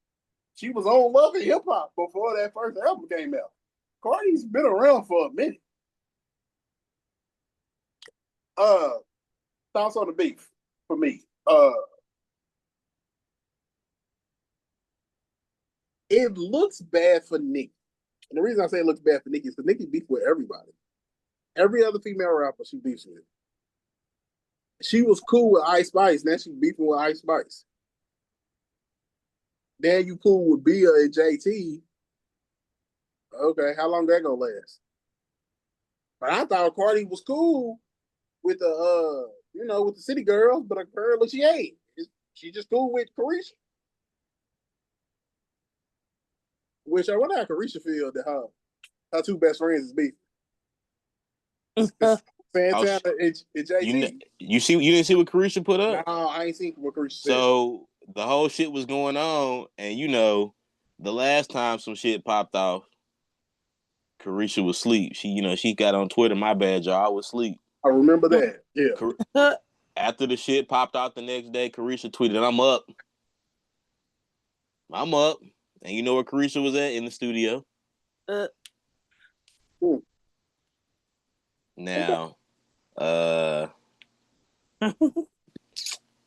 Speaker 1: She was on Love and Hip Hop before that first album came out. Cardi's been around for a minute. Thoughts on the beef for me. It looks bad for Nicki. And the reason I say it looks bad for Nicki is because Nicki beefs with everybody. Every other female rapper she beefs with. She was cool with Ice Spice. Now she's beefing with Ice Spice. Then you cool with Bia and JT. Okay, how long that gonna last? But I thought Cardi was cool with the with the city girls, but apparently she ain't. She just cool with Carisha. Which I wonder how Carisha feel that her 2 best friends is beefing. Santana and JT.
Speaker 3: You didn't see what Carisha put up?
Speaker 1: No, I ain't seen what Carisha said.
Speaker 3: So the whole shit was going on, and the last time some shit popped off, Carisha was asleep. She got on Twitter, my bad, y'all, I was asleep.
Speaker 1: I remember that. Yeah.
Speaker 3: After the shit popped out the next day, Carisha tweeted, I'm up. And you know where Carisha was at? In the studio. Now,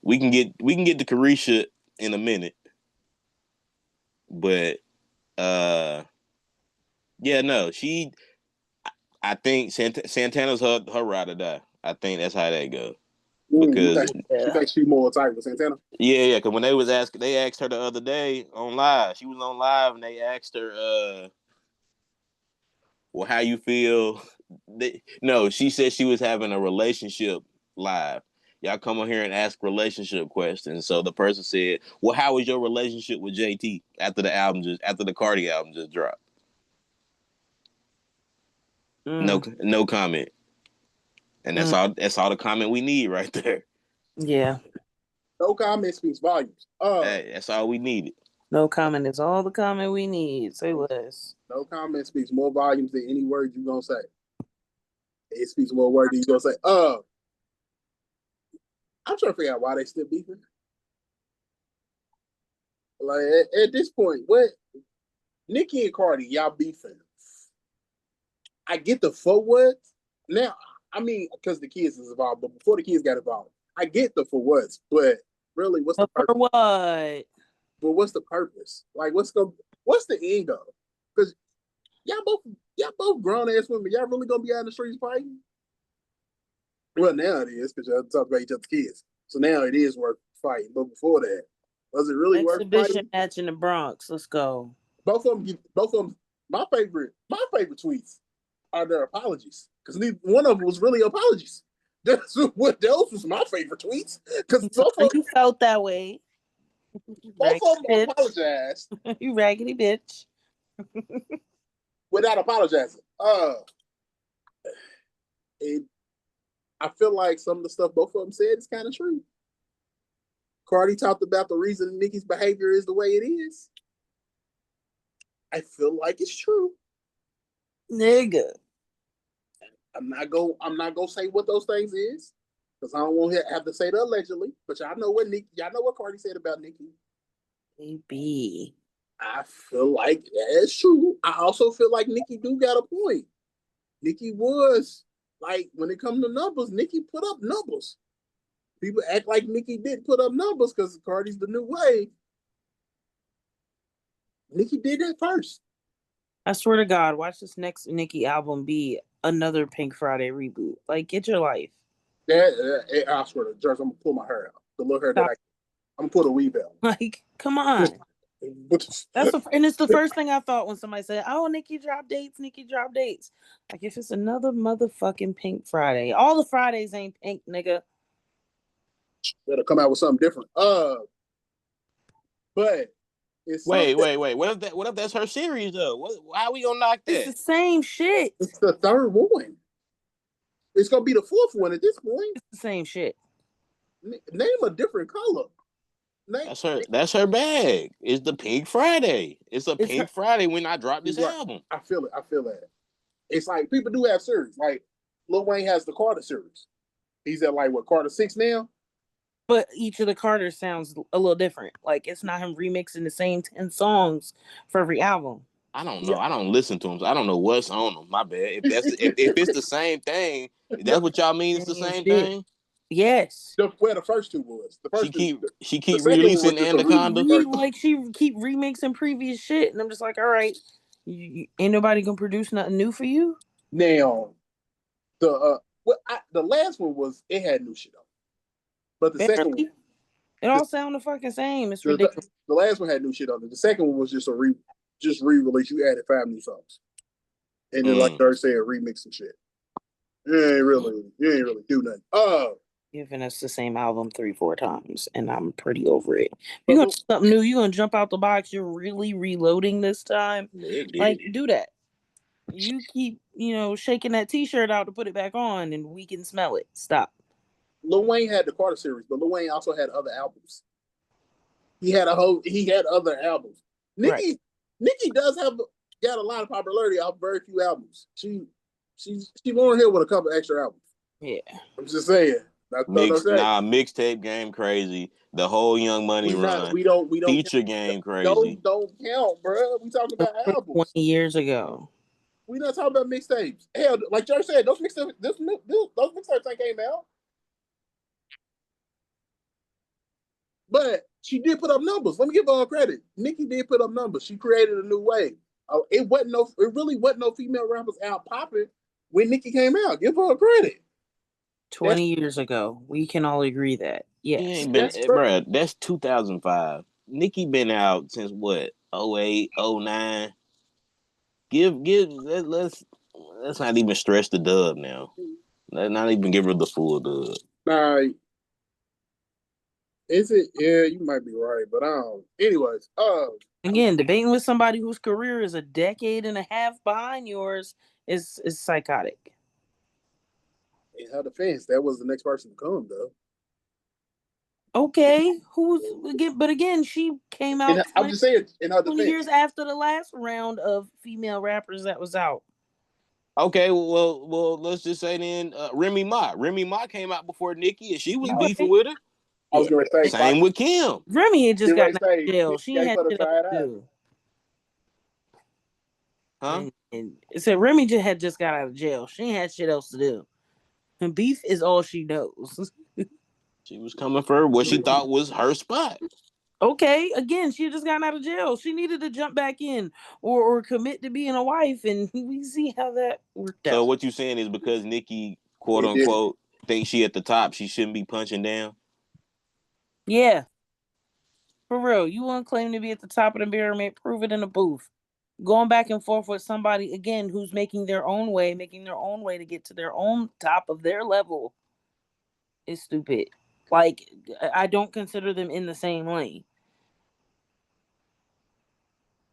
Speaker 3: we can get to Carisha in a minute. But yeah, no, I think Santana's her ride or die. I think that's how that goes. Because
Speaker 1: you think she more tight with Santana?
Speaker 3: Yeah, because when they asked her the other day on live. She was on live and they asked her, well, how you feel? No, she said she was having a relationship live. Y'all come on here and ask relationship questions. So the person said, well, how was your relationship with JT after the Cardi album just dropped? No comment. And that's all the comment we need right there.
Speaker 2: Yeah.
Speaker 1: No comment speaks volumes.
Speaker 3: Hey, that's all we needed.
Speaker 2: No comment is all the comment we need. Say less.
Speaker 1: No comment speaks more volumes than any word you're gonna say. It speaks more words than you're gonna say. I'm trying to figure out why they still beefing. Like at this point, what Nicki and Cardi, y'all beefing. I get the for what now. I mean, because the kids is involved, but before the kids got involved, I get the for what. But really, what's the
Speaker 2: But
Speaker 1: purpose?
Speaker 2: for what?
Speaker 1: But what's the purpose? Like, what's the end goal? Because y'all both grown ass women. Y'all really gonna be out in the streets fighting? Well, now it is because y'all talk about each other's kids. So now it is worth fighting. But before that, was it really worth
Speaker 2: Exhibition
Speaker 1: fighting?
Speaker 2: match in the Bronx. Let's go.
Speaker 1: Both of them. My favorite tweets are their apologies because one of them was really apologies. Those was my favorite tweets because
Speaker 2: You felt that way.
Speaker 1: Both of them apologized.
Speaker 2: You raggedy bitch.
Speaker 1: Without apologizing. I feel like some of the stuff both of them said is kind of true. Cardi talked about the reason Nicki's behavior is the way it is. I feel like it's true.
Speaker 2: Nigga.
Speaker 1: I'm not gonna say what those things is because I don't want to have to say the allegedly. But y'all know what Cardi said about Nicki.
Speaker 2: Maybe.
Speaker 1: I feel like that's true. I also feel like Nicki do got a point. Nicki was like when it comes to numbers, Nicki put up numbers. People act like Nicki didn't put up numbers because Cardi's the new wave. Nicki did that first.
Speaker 2: I swear to God, watch this next Nicki album be another Pink Friday reboot. Like, get your life.
Speaker 1: I swear to George, I'm gonna pull my hair out. The little hair that I'm gonna put a weave out.
Speaker 2: Like, come on. And it's the first thing I thought when somebody said, "Oh, Nicki drop dates, Nicki drop dates." Like, if it's another motherfucking Pink Friday, all the Fridays ain't pink, nigga.
Speaker 1: Better come out with something different. But it's
Speaker 3: wait. What if that's her series though? How we gonna knock that?
Speaker 2: It's the same shit.
Speaker 1: It's the third one. It's gonna be the fourth one at this point.
Speaker 2: It's the same shit.
Speaker 1: Name a different color.
Speaker 3: That's her bag. It's the Pink Friday. It's Pink Friday when I drop this album.
Speaker 1: I feel that. It's like people do have series. Like Lil Wayne has the Carter series. He's at like Carter 6 now.
Speaker 2: But each of the Carters sounds a little different. Like it's not him remixing the same 10 songs for every album.
Speaker 3: I don't know. Yeah. I don't listen to them. So I don't know what's on them. My bad. If it's the same thing, that's what y'all mean. It's the same thing.
Speaker 2: Yes.
Speaker 1: Where the first two was. The first
Speaker 3: she keep releasing Anaconda.
Speaker 2: She keep remixing previous shit, and I'm just like, all right, ain't nobody gonna produce nothing new for you.
Speaker 1: Now, the last one was it had new shit on, but the second one,
Speaker 2: it all sounded fucking same. It's ridiculous.
Speaker 1: The last one had new shit on it. The second one was just a re-release. You added 5 new songs, and then like Dirk said, remix and shit. You ain't really do nothing.
Speaker 2: Giving us the same album 3-4 times, and I'm pretty over it. You're gonna do something new. You're gonna jump out the box. You're really reloading this time. Like, do that. You keep, shaking that T-shirt out to put it back on, and we can smell it. Stop.
Speaker 1: Lil Wayne had the Carter series, but Lil Wayne also had other albums. He had other albums. Nicki does got a lot of popularity off very few albums. She won here with a couple extra albums.
Speaker 2: Yeah,
Speaker 1: I'm just saying.
Speaker 3: Mixtape game crazy. The whole Young Money run. We don't feature game crazy.
Speaker 1: Those don't count, bro. We talking about albums.
Speaker 2: 20 years ago.
Speaker 1: We not talking about mixtapes. Hell, like George said, those mixtapes ain't came out. But she did put up numbers. Let me give her credit. Nicki did put up numbers. She created a new wave. It really wasn't no female rappers out popping when Nicki came out. Give her credit.
Speaker 2: 20 years ago. We can all agree that. Yes.
Speaker 3: That's 2005. Nicki been out since what? 08, 09. Let's not even stress the dub now. Let's not even give her the full dub.
Speaker 1: Is it? Yeah, you might be right, but I don't. Anyways,
Speaker 2: again, debating with somebody whose career is a decade and a half behind yours is psychotic.
Speaker 1: In her defense, that was the next person to come, though.
Speaker 2: Okay, but again, she came out.
Speaker 1: I'm just saying, in her
Speaker 2: 20
Speaker 1: defense,
Speaker 2: years after the last round of female rappers that was out.
Speaker 3: Okay, well, let's just say then Remy Ma. Remy Ma came out before Nicki, and she was beefing with her.
Speaker 1: I was going to say
Speaker 3: same with Kim.
Speaker 2: Remy had just got out of jail. She had shit up to do.
Speaker 3: Huh?
Speaker 2: And it said Remy had just got out of jail. She ain't had shit else to do. And beef is all she knows.
Speaker 3: She was coming for what she thought was her spot.
Speaker 2: Okay, again, she just got out of jail. She needed to jump back in or commit to being a wife, and we see how that worked
Speaker 3: So
Speaker 2: out.
Speaker 3: what you saying is because Nicki, quote
Speaker 1: It did.
Speaker 3: unquote, thinks she at the top, she shouldn't be punching down?
Speaker 2: Yeah, for real. You want to claim to be at the top of the pyramid, prove it in a booth. Going back and forth with somebody, again, who's making their own way to get to their own top of their level is stupid. Like, I don't consider them in the same lane.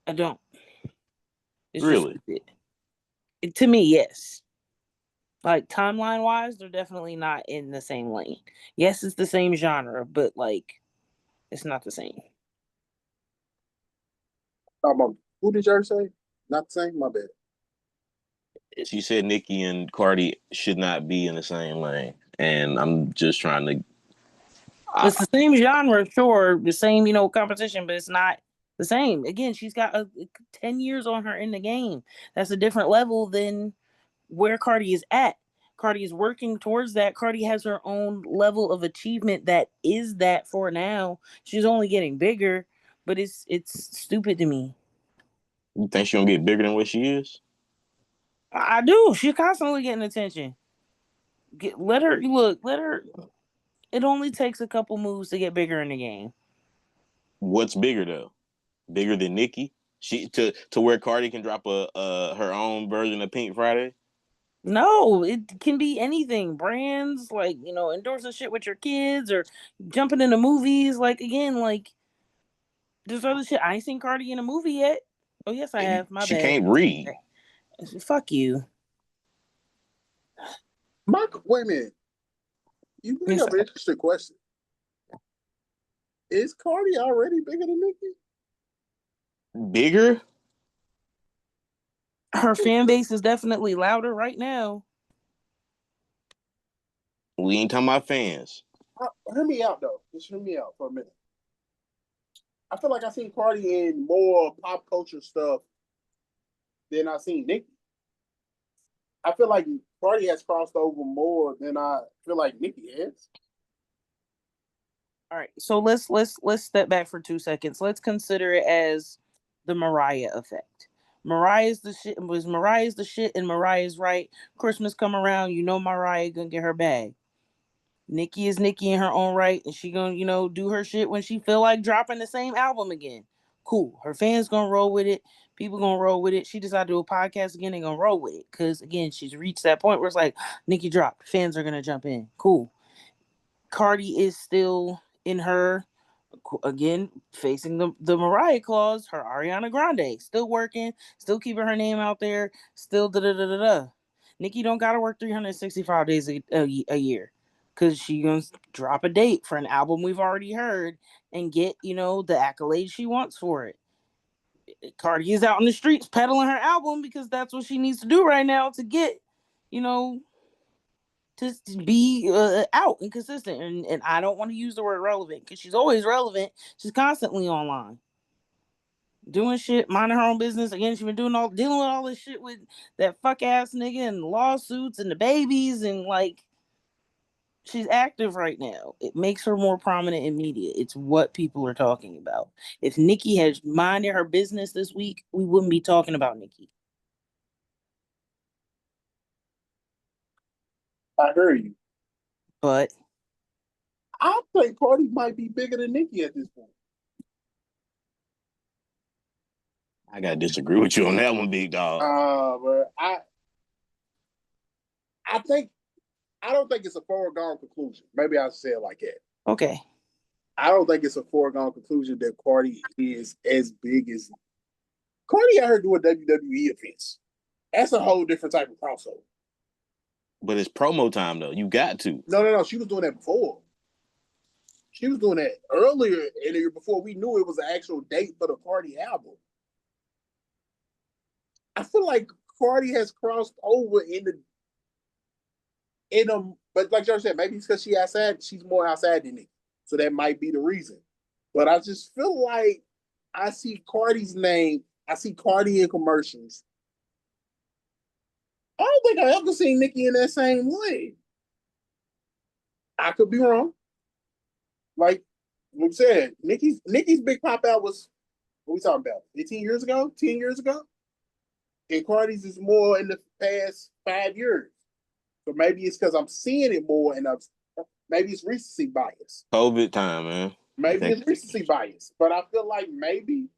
Speaker 2: I don't. It's just
Speaker 3: Really?
Speaker 2: stupid. To me, yes. Like, timeline wise, they're definitely not in the same lane. Yes, it's the same genre, but like, it's not the same.
Speaker 1: Who did you say? Not the same? My bad.
Speaker 3: She said Nicki and Cardi should not be in the same lane. And I'm just trying to
Speaker 2: It's the same genre, sure, the same, competition, but it's not the same. Again, she's got 10 years on her in the game. That's a different level than where Cardi is at. Cardi is working towards that. Cardi has her own level of achievement that is that for now. She's only getting bigger, but it's stupid to me.
Speaker 3: You think she gonna get bigger than what she is?
Speaker 2: I do. She's constantly getting attention. Let her look. Let her. It only takes a couple moves to get bigger in the game.
Speaker 3: What's bigger though? Bigger than Nicki? She to where Cardi can drop a her own version of Pink Friday?
Speaker 2: No, it can be anything. Brands, like, endorsing shit with your kids or jumping into movies. Like, again, like, there's other shit. I ain't seen Cardi in a movie yet. Oh, yes, I have. My
Speaker 3: She
Speaker 2: bad.
Speaker 3: can't read.
Speaker 2: Fuck you.
Speaker 1: Wait a minute. You bring up an interesting question. Is Cardi already bigger than Nicki?
Speaker 3: Bigger?
Speaker 2: Her fan base is definitely louder right now.
Speaker 3: We ain't talking about fans.
Speaker 1: Hear me out though. Just hear me out for a minute. I feel like I seen Cardi in more pop culture stuff than I seen Nicki. I feel like Cardi has crossed over more than I feel like Nicki has.
Speaker 2: All right, so let's step back for 2 seconds. Let's consider it as the Mariah effect. Mariah's the shit, and Mariah's right. Christmas come around, Mariah gonna get her bag. Nicki is Nicki in her own right, and she gonna, do her shit when she feel like dropping the same album again. Cool. Her fans gonna roll with it. People gonna roll with it. She decided to do a podcast again, they gonna roll with it. Cause again, she's reached that point where it's like, Nicki dropped. Fans are gonna jump in. Cool. Cardi is still in her, again, facing the Mariah clause, her Ariana Grande, still working, still keeping her name out there, still da da da da da. Nicki don't gotta work 365 days a year, because she gonna drop a date for an album we've already heard and get, the accolades she wants for it. Cardi is out in the streets peddling her album because that's what she needs to do right now to get, you know, to be out and consistent. And I don't want to use the word relevant because she's always relevant. She's constantly online doing shit, minding her own business. Again, she's been dealing with all this shit with that fuck ass nigga and lawsuits and the babies, and like, she's active right now. It makes her more prominent in media. It's what people are talking about. If Nicki had minded her business this week, we wouldn't be talking about Nicki.
Speaker 1: I hear you.
Speaker 2: But
Speaker 1: I think Cardi might be bigger than Nicki at this point.
Speaker 3: I gotta disagree with you on that one, big dog.
Speaker 1: But I don't think it's a foregone conclusion. Maybe I'll say it like that.
Speaker 2: okay.
Speaker 1: I don't think it's a foregone conclusion that Cardi is as big as Cardi out here doing WWE events. That's a whole different type of crossover.
Speaker 3: But it's promo time though. You got to.
Speaker 1: No. She was doing that before. She was doing that earlier in the year before we knew it was an actual date for the Cardi album. I feel like Cardi has crossed over but like George said, maybe it's because she's more outside than Nicki. So that might be the reason. But I just feel like I see Cardi's name, I see Cardi in commercials, I don't think I ever seen Nicki in that same way. I could be wrong. Like we said, Nicki's big pop out was what we talking about? 15 years ago? 10 years ago? And Cardi's is more in the past 5 years. So maybe it's because I'm seeing it more and maybe it's recency bias.
Speaker 3: COVID time, man.
Speaker 1: Maybe it's recency bias. But I feel like maybe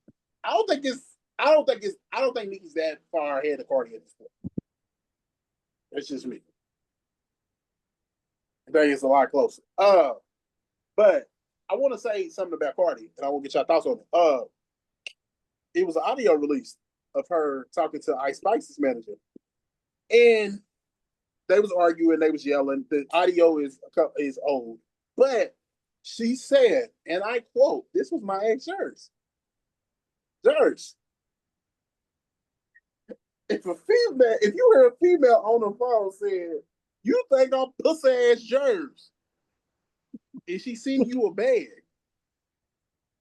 Speaker 1: I don't think Nicki's that far ahead of Cardi at this point. That's just me. I think it's a lot closer. But I want to say something about Cardi, and I want to get your thoughts on it. It was an audio release of her talking to Ice Spice's manager, and they was arguing, they was yelling. The audio is old, but she said, and I quote, "This was my ex Jers. If you hear a female on the phone saying, you think I'm pussy ass Jers, and she send you a bag,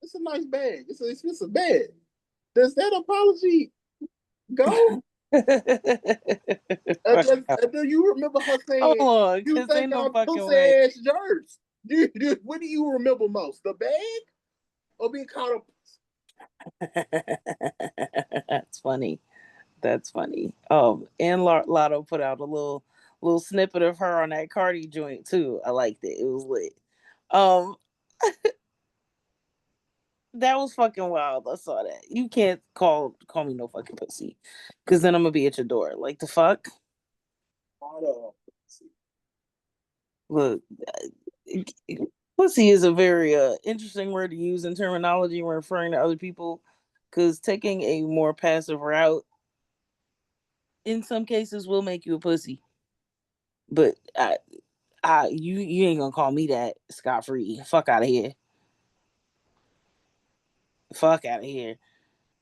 Speaker 1: it's a nice bag. It's an expensive bag. Does that apology go? Do you remember her saying,
Speaker 2: on,
Speaker 1: you think
Speaker 2: no
Speaker 1: I'm pussy ass Jers? What do you remember most? The bag or being caught up?
Speaker 2: That's funny. That's funny. And Lotto put out a little snippet of her on that Cardi joint too. I liked it. It was lit. That was fucking wild. I saw that. You can't call me no fucking pussy, because then I'm gonna be at your door. Like the fuck. Look, pussy is a very interesting word to use in terminology when referring to other people, because taking a more passive route in some cases will make you a pussy. But you ain't gonna call me that scot free. Fuck out of here. Fuck out of here.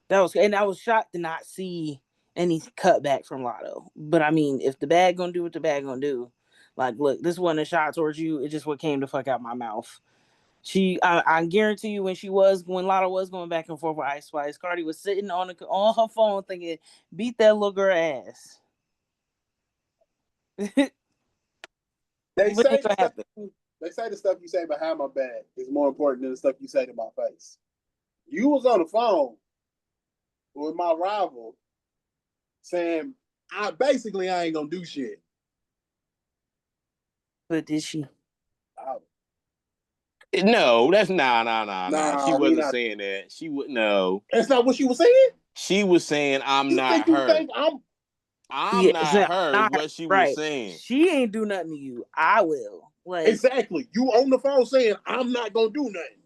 Speaker 2: I was shocked to not see any cutback from Lotto. But I mean, if the bag gonna do what the bag gonna do, like, look, this wasn't a shot towards you. It just what came to fuck out my mouth. I guarantee you, when Lotto was going back and forth with Ice Spice, Cardi was sitting on her phone thinking, beat that little girl ass.
Speaker 1: They say the stuff you say behind my back is more important than the stuff you say to my face. You was on the phone with my rival saying, I ain't gonna do shit.
Speaker 2: But did she?
Speaker 3: No, that's nah. She wasn't saying that. She would no.
Speaker 1: That's not what she was saying.
Speaker 3: She was saying, "I'm not her." I'm not her. What she was saying.
Speaker 2: She ain't do nothing to you. I will. Like,
Speaker 1: exactly. You on the phone saying, "I'm not gonna do nothing."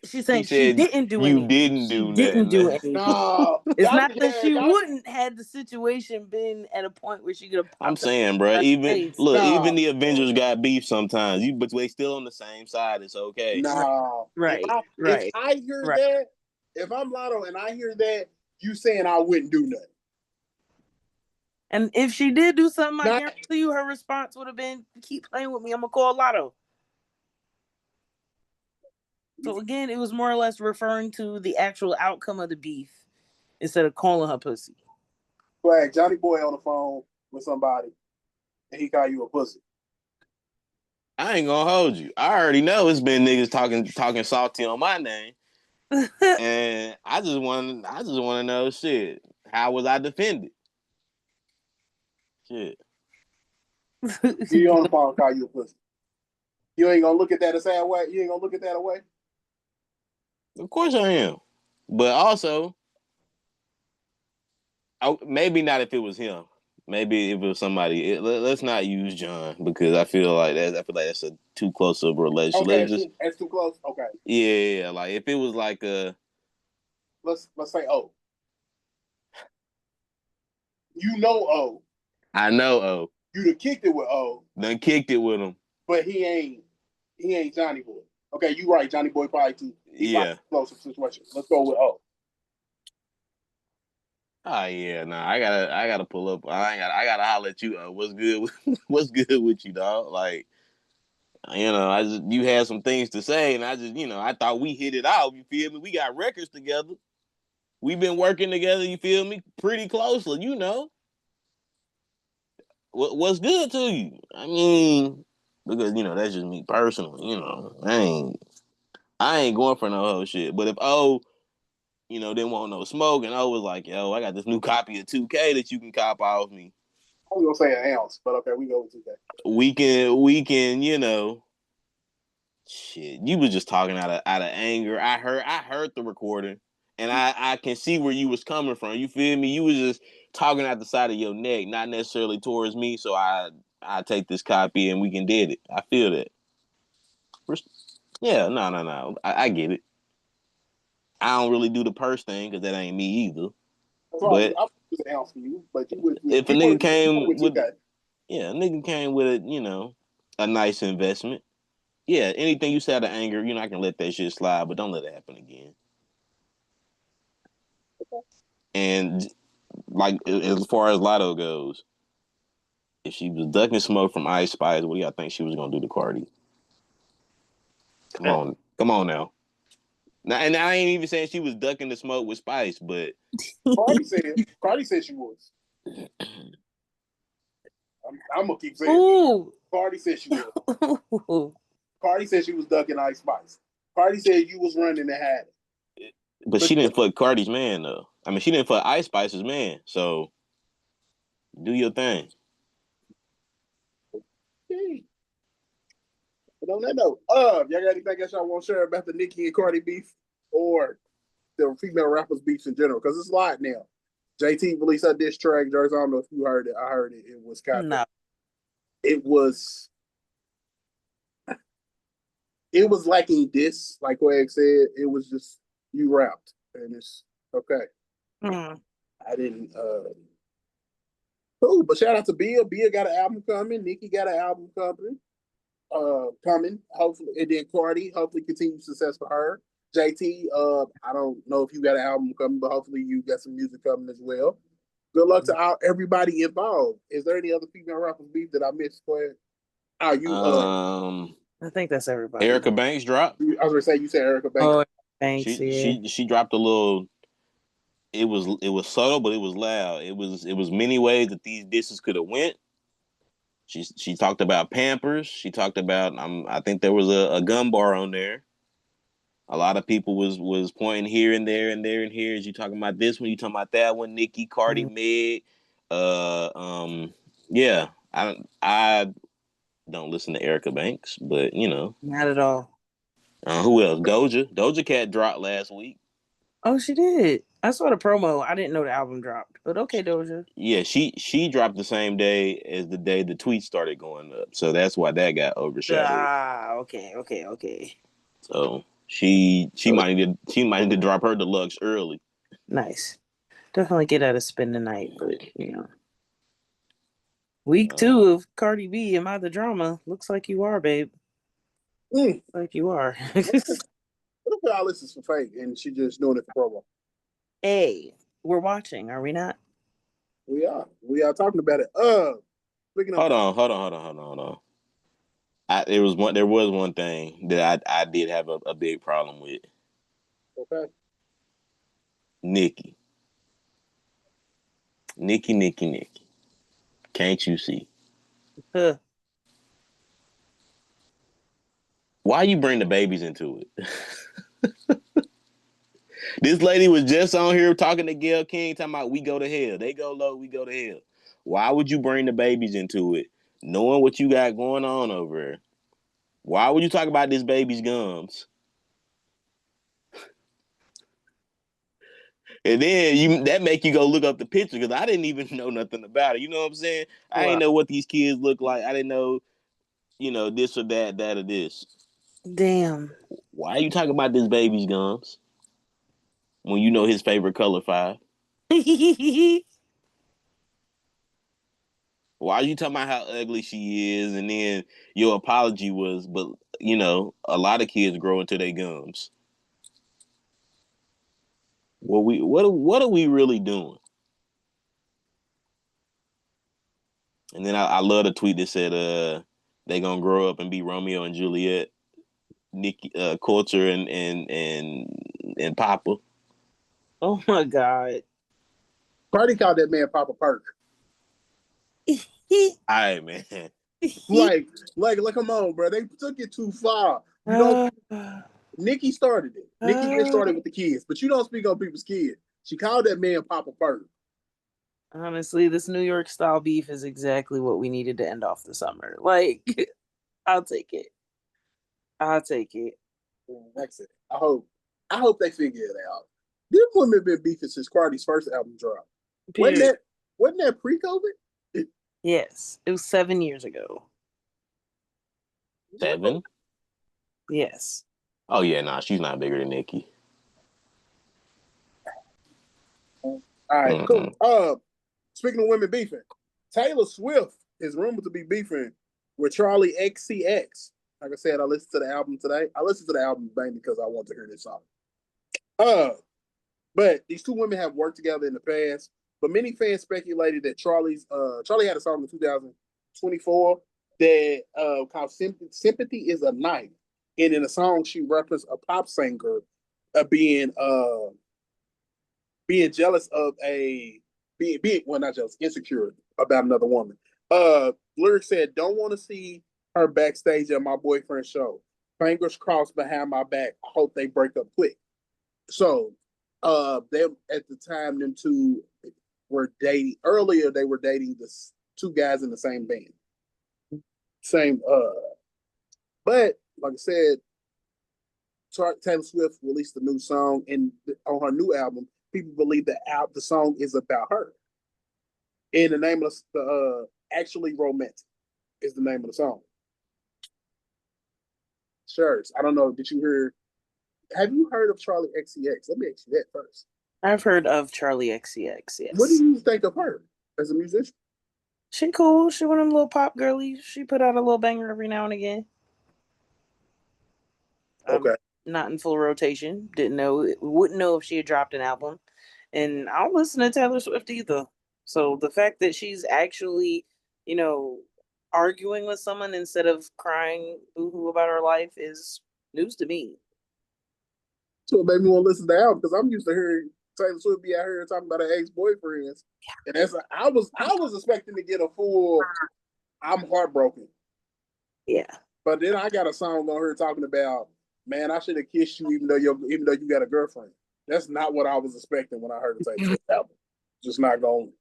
Speaker 2: She's saying she didn't do anything.
Speaker 3: You didn't do nothing.
Speaker 1: No,
Speaker 2: it's not that she wouldn't had the situation been at a point where she could have.
Speaker 3: I'm saying, bro. Even the Avengers got beef sometimes. But they still on the same side. It's okay.
Speaker 1: No,
Speaker 2: right.
Speaker 1: If I hear that, if I'm Lotto and I hear that, you saying I wouldn't do nothing.
Speaker 2: And if she did do something, I guarantee you her response would have been, keep playing with me, I'm going to call Lotto. So again, it was more or less referring to the actual outcome of the beef instead of calling her pussy.
Speaker 1: Flag Johnny Boy on the phone with somebody and he call you a pussy.
Speaker 3: I ain't gonna hold you. I already know it's been niggas talking salty on my name. And I just want to know, shit, how was I defended? Shit.
Speaker 1: You on the phone, call you a pussy. You ain't gonna look at that a sad way. You ain't gonna look at that away.
Speaker 3: Of course I am, but also, maybe not if it was him. Maybe if it was somebody. Let's not use John, because I feel like that's a too close of a relationship.
Speaker 1: Okay, that's too close. Okay.
Speaker 3: Yeah, like if it was like a.
Speaker 1: Let's say O. You know O.
Speaker 3: I know O.
Speaker 1: You done kicked it with O.
Speaker 3: Done kicked it with him.
Speaker 1: But he ain't Johnny Boy. Okay, you right. Johnny Boy probably too. Closer situation. Let's go with O.
Speaker 3: Oh yeah, I gotta pull up. I gotta holler at you. What's good? What's good with you, dog? Like, you had some things to say, and I thought we hit it out. You feel me? We got records together. We've been working together. You feel me? Pretty closely, what's good to you? I mean, because that's just me personally. I ain't going for no whole shit. But if didn't want no smoke, and was like, yo, I got this new copy of 2K that you can cop off me.
Speaker 1: I was gonna say an ounce, but okay, we go with 2K.
Speaker 3: We can, shit. You was just talking out of anger. I heard the recording, and I can see where you was coming from. You feel me? You was just talking out the side of your neck, not necessarily towards me. So I take this copy and we can did it. I feel that. Yeah, no. I get it. I don't really do the purse thing because that ain't me either.
Speaker 1: But I was an ounce for you, but you would.
Speaker 3: If a nigga came with,
Speaker 1: 2K.
Speaker 3: Yeah, a nigga came with a nice investment. Yeah, anything you say out of anger, I can let that shit slide, but don't let it happen again. Okay. And like as far as Lotto goes, if she was ducking smoke from Ice Spice, what do y'all think she was gonna do to Cardi? Come on now. Now, and I ain't even saying she was ducking the smoke with Spice, but
Speaker 1: Cardi said she was. I'm gonna keep saying.
Speaker 2: Ooh.
Speaker 1: Cardi said she was. Cardi said she was ducking Ice Spice. Cardi said you was running and had it.
Speaker 3: But she didn't fuck Cardi's man though. I mean, she didn't fuck Ice Spice's man. So do your thing.
Speaker 1: Okay. But on that note, y'all got anything else y'all want to share about the Nicki and Cardi beef or the female rappers beefs in general? Because it's a lot now. JT released a diss track. Jersey, I don't know if you heard it. I heard it. It was kind of. It was lacking diss, like Quag said. It was just you rapped, and it's okay. I didn't. Cool, but shout out to Bill. Bill got an album coming. Nicki got an album coming. Hopefully, and then Cardi. Hopefully, continued success for her. JT. I don't know if you got an album coming, but hopefully, you got some music coming as well. Good luck to everybody involved. Is there any other female rappers beef that I missed? Quag?
Speaker 2: I think that's everybody.
Speaker 3: Erica Banks dropped.
Speaker 1: I was gonna say you said Erica Banks.
Speaker 2: Oh, Banks.
Speaker 3: She dropped a little. It was subtle, but it was loud. It was many ways that these disses could have went. She talked about Pampers. She talked about I think there was a gun bar on there. A lot of people was pointing here and there and there and here. Is you talking about this one? You talking about that one? Nicki, Cardi, Meg. Yeah. I don't listen to Erica Banks, but
Speaker 2: not at all.
Speaker 3: Who else? Doja Cat dropped last week.
Speaker 2: Oh, she did. I saw the promo. I didn't know the album dropped, but okay, Doja.
Speaker 3: Yeah, she dropped the same day as the day the tweets started going up, so that's why that got overshadowed.
Speaker 2: Okay.
Speaker 3: So she might need to drop her deluxe early.
Speaker 2: Nice. Definitely get out of spin tonight, but Week 2 of Cardi B, Am I the Drama? Looks like you are, babe. Like you are.
Speaker 1: What if all this is for fake and she just doing it for promo?
Speaker 2: Hey, we're watching, are we not?
Speaker 1: We are. We are talking about it.
Speaker 3: Hold on. There was one thing that I did have a big problem with.
Speaker 1: Okay.
Speaker 3: Nicki. Can't you see? Why you bring the babies into it? This lady was just on here talking to Gayle King, talking about we go to hell. They go low, we go to hell. Why would you bring the babies into it, knowing what you got going on over there? Why would you talk about this baby's gums? And then that make you go look up the picture because I didn't even know nothing about it. You know what I'm saying? I didn't know what these kids look like. I didn't know, this or that or this.
Speaker 2: Damn.
Speaker 3: Why are you talking about this baby's gums when you know his favorite color 5? Why are you talking about how ugly she is? And then your apology was, but a lot of kids grow into their gums. What are we really doing? And then I love the tweet that said they gonna grow up and be Romeo and Juliet, Nicki, Culture and Papa.
Speaker 2: Oh my God.
Speaker 1: Cardi called that man Papa Perk.
Speaker 3: right, man.
Speaker 1: Come on, bro. They took it too far. You don't. Nicki started it. Nicki did start it with the kids, but you don't speak on people's kids. She called that man Papa Bird.
Speaker 2: Honestly, this New York style beef is exactly what we needed to end off the summer. Like, I'll take it. I'll take it.
Speaker 1: That's it. I hope they figure it out. These women been beefing since Cardi's first album dropped.
Speaker 2: Period.
Speaker 1: Wasn't that pre-COVID?
Speaker 2: Yes, it was 7 years ago.
Speaker 3: 7?
Speaker 2: Yes.
Speaker 3: Oh yeah, nah, she's not bigger than Nicki.
Speaker 1: All right, cool. Speaking of women beefing, Taylor Swift is rumored to be beefing with Charlie XCX. Like I said, I listened to the album today. I listened to the album mainly because I want to hear this song. But these two women have worked together in the past. But many fans speculated that Charlie had a song in 2024 that called "Sympathy Is a Knife," and in the song she referenced a pop singer being jealous of not jealous, insecure about another woman. Lyrics said, "Don't want to see her backstage at my boyfriend's show. Fingers crossed behind my back. I hope they break up quick." So, them at the time, them two were dating. Earlier, they were dating the two guys in the same band. But like I said, Taylor Swift released a new song, and on her new album, people believe that the song is about her. And the name of the "Actually Romantic" is the name of the song. Sure. I don't know. Did you hear? Have you heard of Charlie XCX? Let me ask you that first.
Speaker 2: I've heard of Charlie XCX, yes.
Speaker 1: What do you think of her as a musician?
Speaker 2: She cool. She one of them little pop girlies. She put out a little banger every now and again.
Speaker 1: Okay.
Speaker 2: Not in full rotation. Wouldn't know if she had dropped an album. And I don't listen to Taylor Swift either. So the fact that she's actually, arguing with someone instead of crying boo-hoo about her life is news to me.
Speaker 1: So it made me want to listen to the album because I'm used to hearing Taylor Swift be out here talking about her ex-boyfriends. And I was expecting to get a full "I'm heartbroken."
Speaker 2: Yeah.
Speaker 1: But then I got a song on her talking about, "Man, I should have kissed you even though you got a girlfriend." That's not what I was expecting when I heard the Taylor Swift album. Just not going.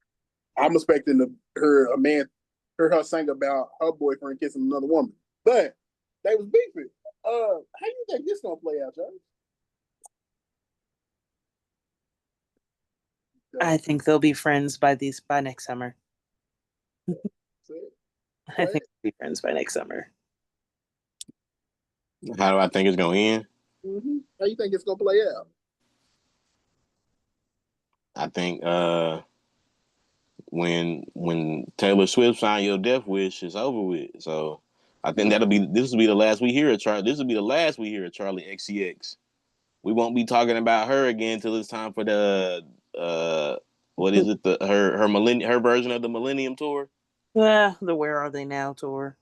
Speaker 1: I'm expecting her sing about her boyfriend kissing another woman. But they was beefing. How you think this gonna play out, Joe?
Speaker 2: I think they'll be friends by next summer. I think they'll be friends by next summer.
Speaker 3: How do I think it's gonna end?
Speaker 1: Mm-hmm. How you think it's gonna play out?
Speaker 3: I think when Taylor Swift signed Your Death Wish, it's over with. So I think this will be the last we hear of Charlie. This will be the last we hear of Charlie XCX. We won't be talking about her again until it's time for the what is it? Her version of the Millennium Tour.
Speaker 2: Yeah, the Where Are They Now tour.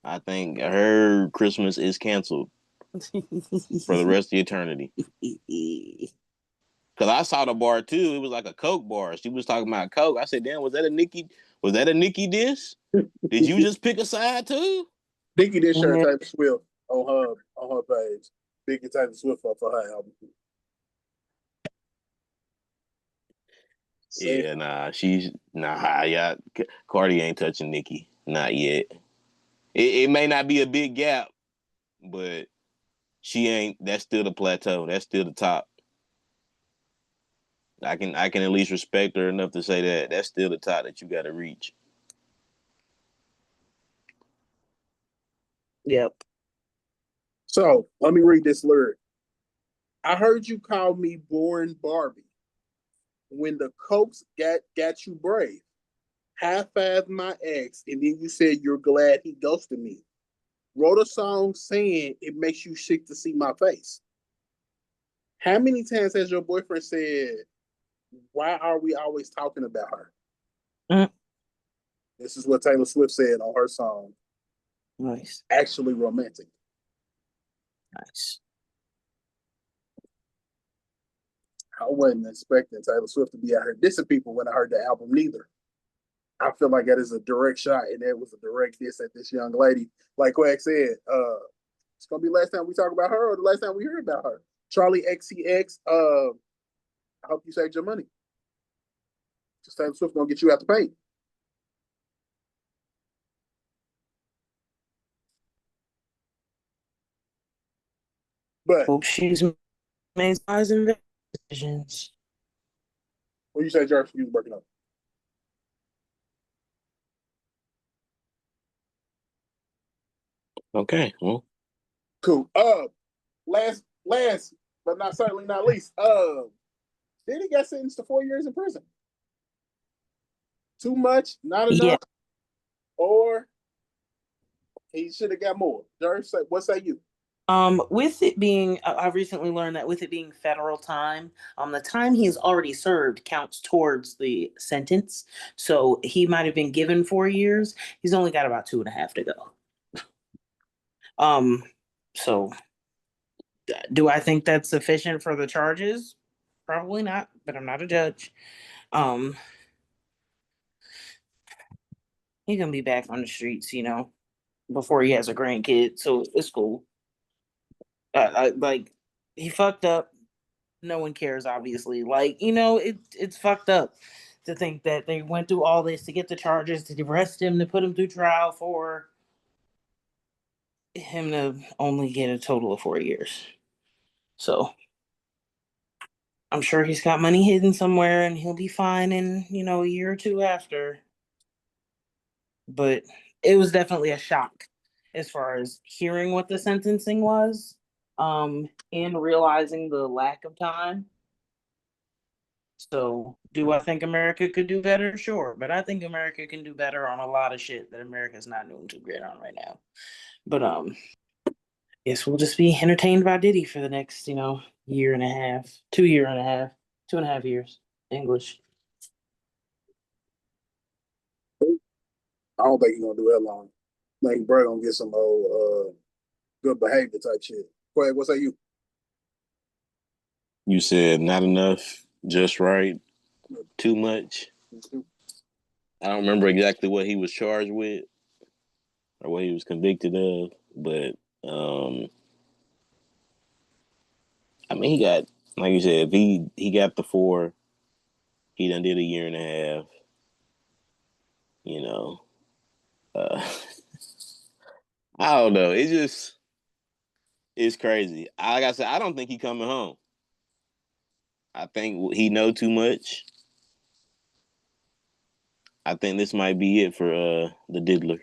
Speaker 3: I think her Christmas is canceled for the rest of eternity. Cause I saw the bar too. It was like a Coke bar. She was talking about Coke. I said, "Damn, was that a Nicki? Was that a Nicki diss? Did you just pick a side too?"
Speaker 1: Nicki did share Taylor Swift on her page. Nicki Taylor Swift for her album.
Speaker 3: Yeah, yeah. Cardi ain't touching Nicki, not yet. It may not be a big gap, but she ain't. That's still the plateau. That's still the top. I can at least respect her enough to say that that's still the top that you got to reach.
Speaker 2: Yep.
Speaker 1: So let me read this lyric. "I heard you call me boring Barbie. When the Cokes got you brave. High-fived my ex, and then you said you're glad he ghosted me. Wrote a song saying it makes you sick to see my face. How many times has your boyfriend said, why are we always talking about her?"
Speaker 2: Mm.
Speaker 1: This is what Taylor Swift said on her song.
Speaker 2: Nice.
Speaker 1: Actually Romantic.
Speaker 2: Nice.
Speaker 1: I wasn't expecting Taylor Swift to be out here dissing people when I heard the album neither. I feel like that is a direct shot, and that was a direct diss at this young lady. Like Quack said, it's gonna be the last time we talk about her or the last time we hear about her. Charlie XCX, I hope you saved your money. Just Taylor Swift gonna get you out the paint. But
Speaker 2: Hope she's made wise decisions.
Speaker 1: what you say, Jarvis? You was working on.
Speaker 3: Okay, well,
Speaker 1: Cool. Last, but not certainly not least. Then he got sentenced to 4 years in prison. Too much, not enough,
Speaker 2: Yeah.
Speaker 1: or he should have got more. Jarvis, what say you?
Speaker 2: With it being, I recently learned that with it being federal time, the time he's already served counts towards the sentence. So he might have been given 4 years. He's only got about 2.5 to go. So do I think that's sufficient for the charges? Probably not, but I'm not a judge. He's gonna be back on the streets, before he has a grandkid, so it's cool. Like he fucked up. No one cares, obviously. Like, it's fucked up to think that they went through all this to get the charges, to arrest him, to put him through trial for him to only get a total of 4 years. So I'm sure he's got money hidden somewhere and he'll be fine in, a year or two after. But it was definitely a shock as far as hearing what the sentencing was, and realizing the lack of time. So, do I think America could do better? Sure, but I think America can do better on a lot of shit that America's not doing too great on right now. But yes, we'll just be entertained by Diddy for the next, year and a half, 2.5, 2.5 years. English.
Speaker 1: I don't think he's gonna do that long. I think bro gonna get some old good behavior type shit. Go ahead, what say you?
Speaker 3: you said not enough, just right, too much. I don't remember exactly what he was charged with or what he was convicted of, but I mean, he got, like you said, if he got the 4, he done did a year and a half. You know, uh, I don't know. It's crazy. Like I said, I don't think he coming home. I think he know too much. I think this might be it for the diddler.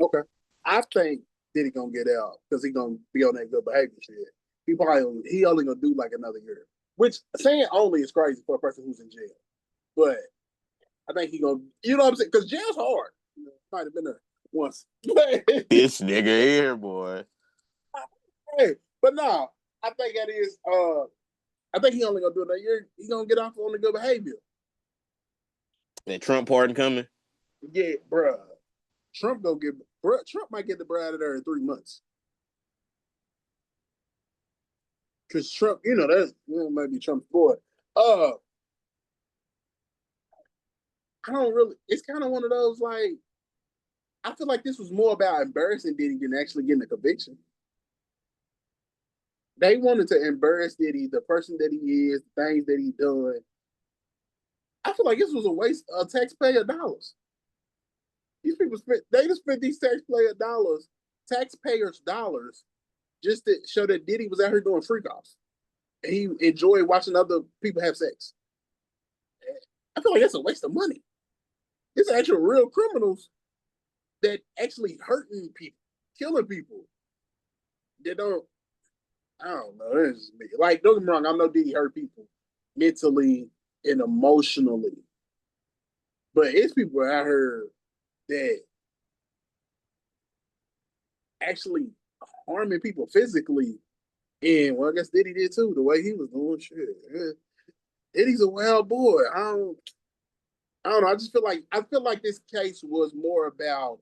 Speaker 1: Okay. I think Diddy gonna get out because he gonna be on that good behavior shit. He only gonna do like another year. Which saying only is crazy for a person who's in jail. But I think he gonna, you know what I'm saying? Because jail's hard. Might have been there once.
Speaker 3: This nigga here, boy.
Speaker 1: Hey, but no, I think that is I think he only gonna do another year. He gonna get off on the good behavior.
Speaker 3: That Trump pardon coming?
Speaker 1: Yeah, bruh. Trump might get the bruh out of there in 3 months. Cause Trump, that's might be Trump's boy. I don't really. It's kind of one of those like. I feel like this was more about embarrassing Diddy than actually getting a conviction. They wanted to embarrass Diddy, the person that he is, the things that he done. I feel like this was a waste of taxpayer dollars. These people just spent these taxpayers' dollars, just to show that Diddy was out here doing freak offs. And he enjoyed watching other people have sex. I feel like that's a waste of money. It's actual real criminals that actually hurting people, killing people. They don't. I don't know. It's me. Like, don't get me wrong. I know Diddy hurt people mentally and emotionally, but it's people out here that actually harming people physically. And well, I guess Diddy did too. The way he was doing shit. Diddy's a wild boy. I don't know. I feel like this case was more about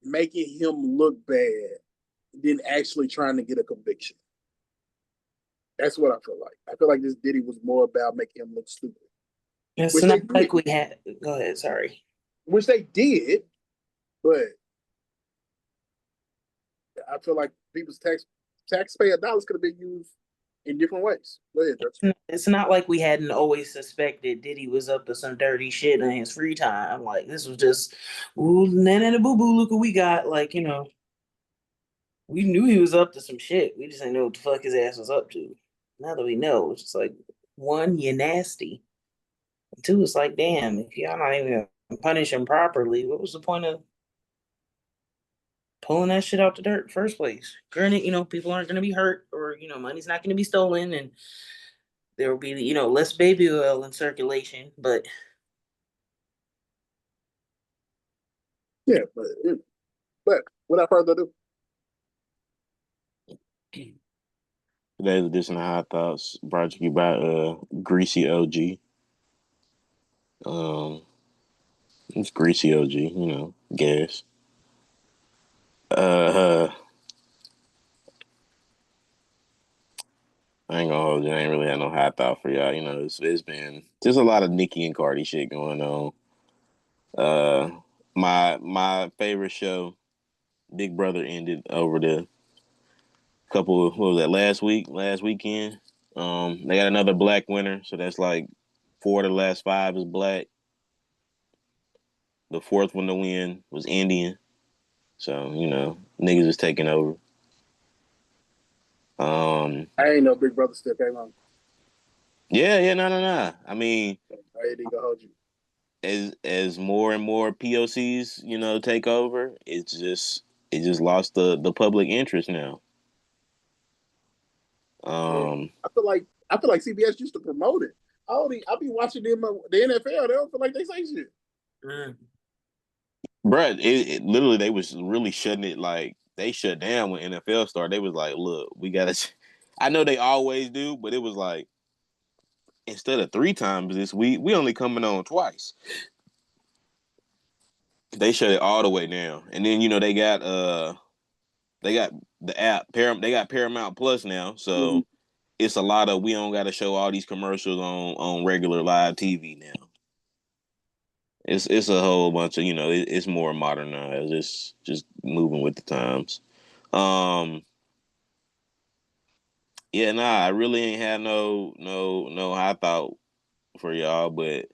Speaker 1: making him look bad than actually trying to get a conviction. That's what I feel like. I feel like this Diddy was more about making him look stupid.
Speaker 2: It's
Speaker 1: which
Speaker 2: not
Speaker 1: they
Speaker 2: like
Speaker 1: did,
Speaker 2: we had. Go ahead. Sorry.
Speaker 1: which they did, but I feel like people's taxpayer dollars could have been used in different ways. Go ahead, Dutch.
Speaker 2: It's not like we hadn't always suspected Diddy was up to some dirty shit in his free time. Like this was just, ooh, nana boo boo. Look what we got. Like we knew he was up to some shit. We just didn't know what the fuck his ass was up to. Now that we know, it's just like one, you nasty. And two, it's like, damn, if y'all not even gonna punish him properly, what was the point of pulling that shit out the dirt in the first place? Granted, people aren't gonna be hurt or money's not gonna be stolen and there will be, less baby oil in circulation, but
Speaker 1: Yeah, but without further ado,
Speaker 3: Today's edition of Hot Thoughts brought to you by Greasy OG. It's Greasy OG, gas. I ain't gonna hold you. I ain't really had no hot thought for y'all. It's been just a lot of Nicki and Cardi shit going on. My favorite show, Big Brother, ended over the couple. What was that? Last weekend. They got another black winner, so that's like 4 of the last 5 is black. The fourth one to win was Indian. So niggas is taking over.
Speaker 1: I ain't no Big Brother still came on.
Speaker 3: Yeah, no. I mean,
Speaker 1: I ain't gonna hold you.
Speaker 3: as more and more POCs, take over, it just lost the public interest now.
Speaker 1: I feel like CBS used to promote it. I be watching them the NFL. They don't feel like they say shit.
Speaker 3: Bruh, it literally they was really shutting it, like they shut down when NFL started. They was like, look, we gotta. I know they always do, but it was like instead of 3 times this week, we only coming on twice. They shut it all the way down, and then they got the app they got Paramount Plus now, so it's a lot of we don't got to show all these commercials on regular live TV now. It's a whole bunch of it's more modernized. It's just moving with the times. Yeah, nah, I really ain't had no high thought for y'all, but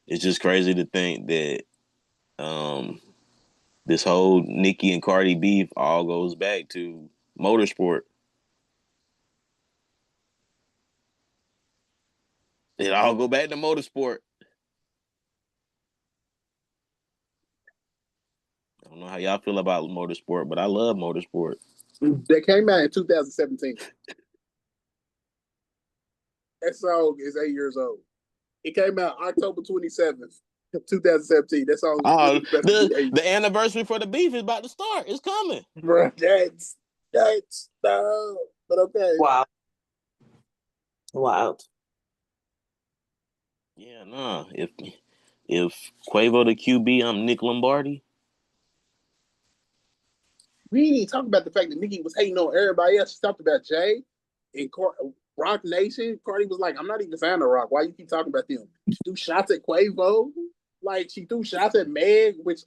Speaker 3: it's just crazy to think that this whole Nicki and Cardi beef all goes back to motorsport. It all go back to motorsport. I don't know how y'all feel about motorsport, but I love motorsport.
Speaker 1: They came out in 2017. That song is 8 years old. It came out October 27th, 2017. That song
Speaker 3: Oh,
Speaker 1: is
Speaker 3: the anniversary for the beef is about to start. It's coming.
Speaker 1: Bro, that's no. But okay.
Speaker 2: Wow. Wild.
Speaker 3: Yeah, nah. If Quavo the QB, I'm Nick Lombardi.
Speaker 1: We didn't even talk about the fact that Nicki was hating on everybody else. She talked about Jay and Rock Nation. Cardi was like, I'm not even a fan of Rock. Why you keep talking about them? She threw shots at Quavo. Like, she threw shots at Meg, which,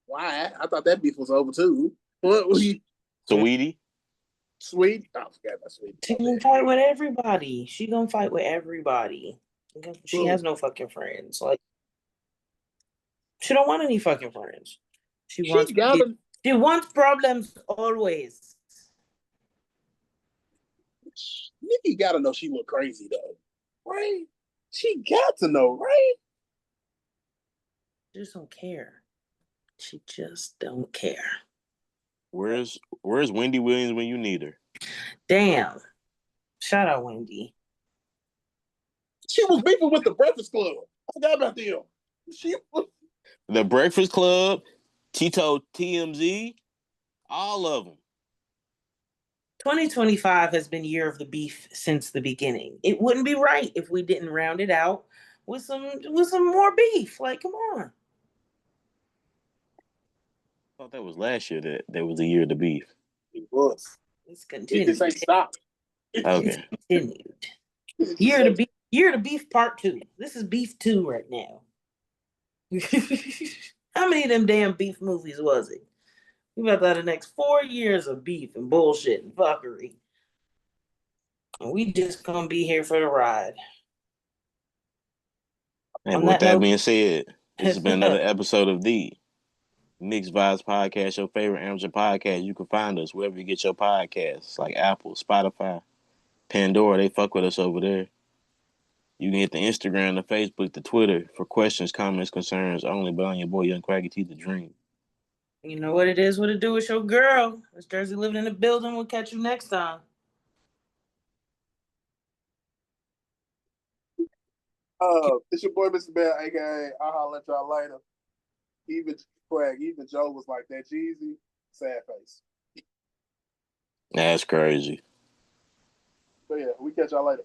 Speaker 1: why? I thought that beef was over, too. What were you?
Speaker 3: Saweetie.
Speaker 1: Sweet? Oh, I forgot about Sweet.
Speaker 2: She gonna fight with everybody. She gonna fight with everybody. She has no fucking friends. Like, she don't want any fucking friends. She wants problems always.
Speaker 1: Nicki gotta know she look crazy though, right? She got to know, right?
Speaker 2: She just don't care. She just don't care.
Speaker 3: Where's Wendy Williams when you need her?
Speaker 2: Damn. Shout out Wendy.
Speaker 1: She was beefing with the Breakfast Club. I forgot about them.
Speaker 3: The Breakfast Club, Tito TMZ, all of them.
Speaker 2: 2025 has been year of the beef since the beginning. It wouldn't be right if we didn't round it out with some more beef. Like, come on.
Speaker 3: I thought that was last year that was the year of the beef.
Speaker 1: It was.
Speaker 2: It's continued.
Speaker 1: It just ain't stopped.
Speaker 3: Okay.
Speaker 2: It's continued. Year of the Beef Part 2. This is Beef 2 right now. How many of them damn beef movies was it? We about to have the next 4 years of beef and bullshit and fuckery. And we just gonna be here for the ride.
Speaker 3: And
Speaker 2: On
Speaker 3: with
Speaker 2: that
Speaker 3: that
Speaker 2: note-
Speaker 3: being said, this has been another episode of the Mixed Vibes Podcast, your favorite amateur podcast. You can find us wherever you get your podcasts, like Apple, Spotify, Pandora. They fuck with us over there. You can hit the Instagram, the Facebook, the Twitter for questions, comments, concerns only. But on your boy Young Craggy T, the Dream.
Speaker 2: You know what it is, what it do, it's your girl. It's Jersey living in the building. We'll catch you next time.
Speaker 1: It's your boy Mr. Bell, aka I'll holler at y'all later. Even Joe was like that. Jeezy, sad face.
Speaker 3: That's crazy.
Speaker 1: But yeah, we catch y'all later.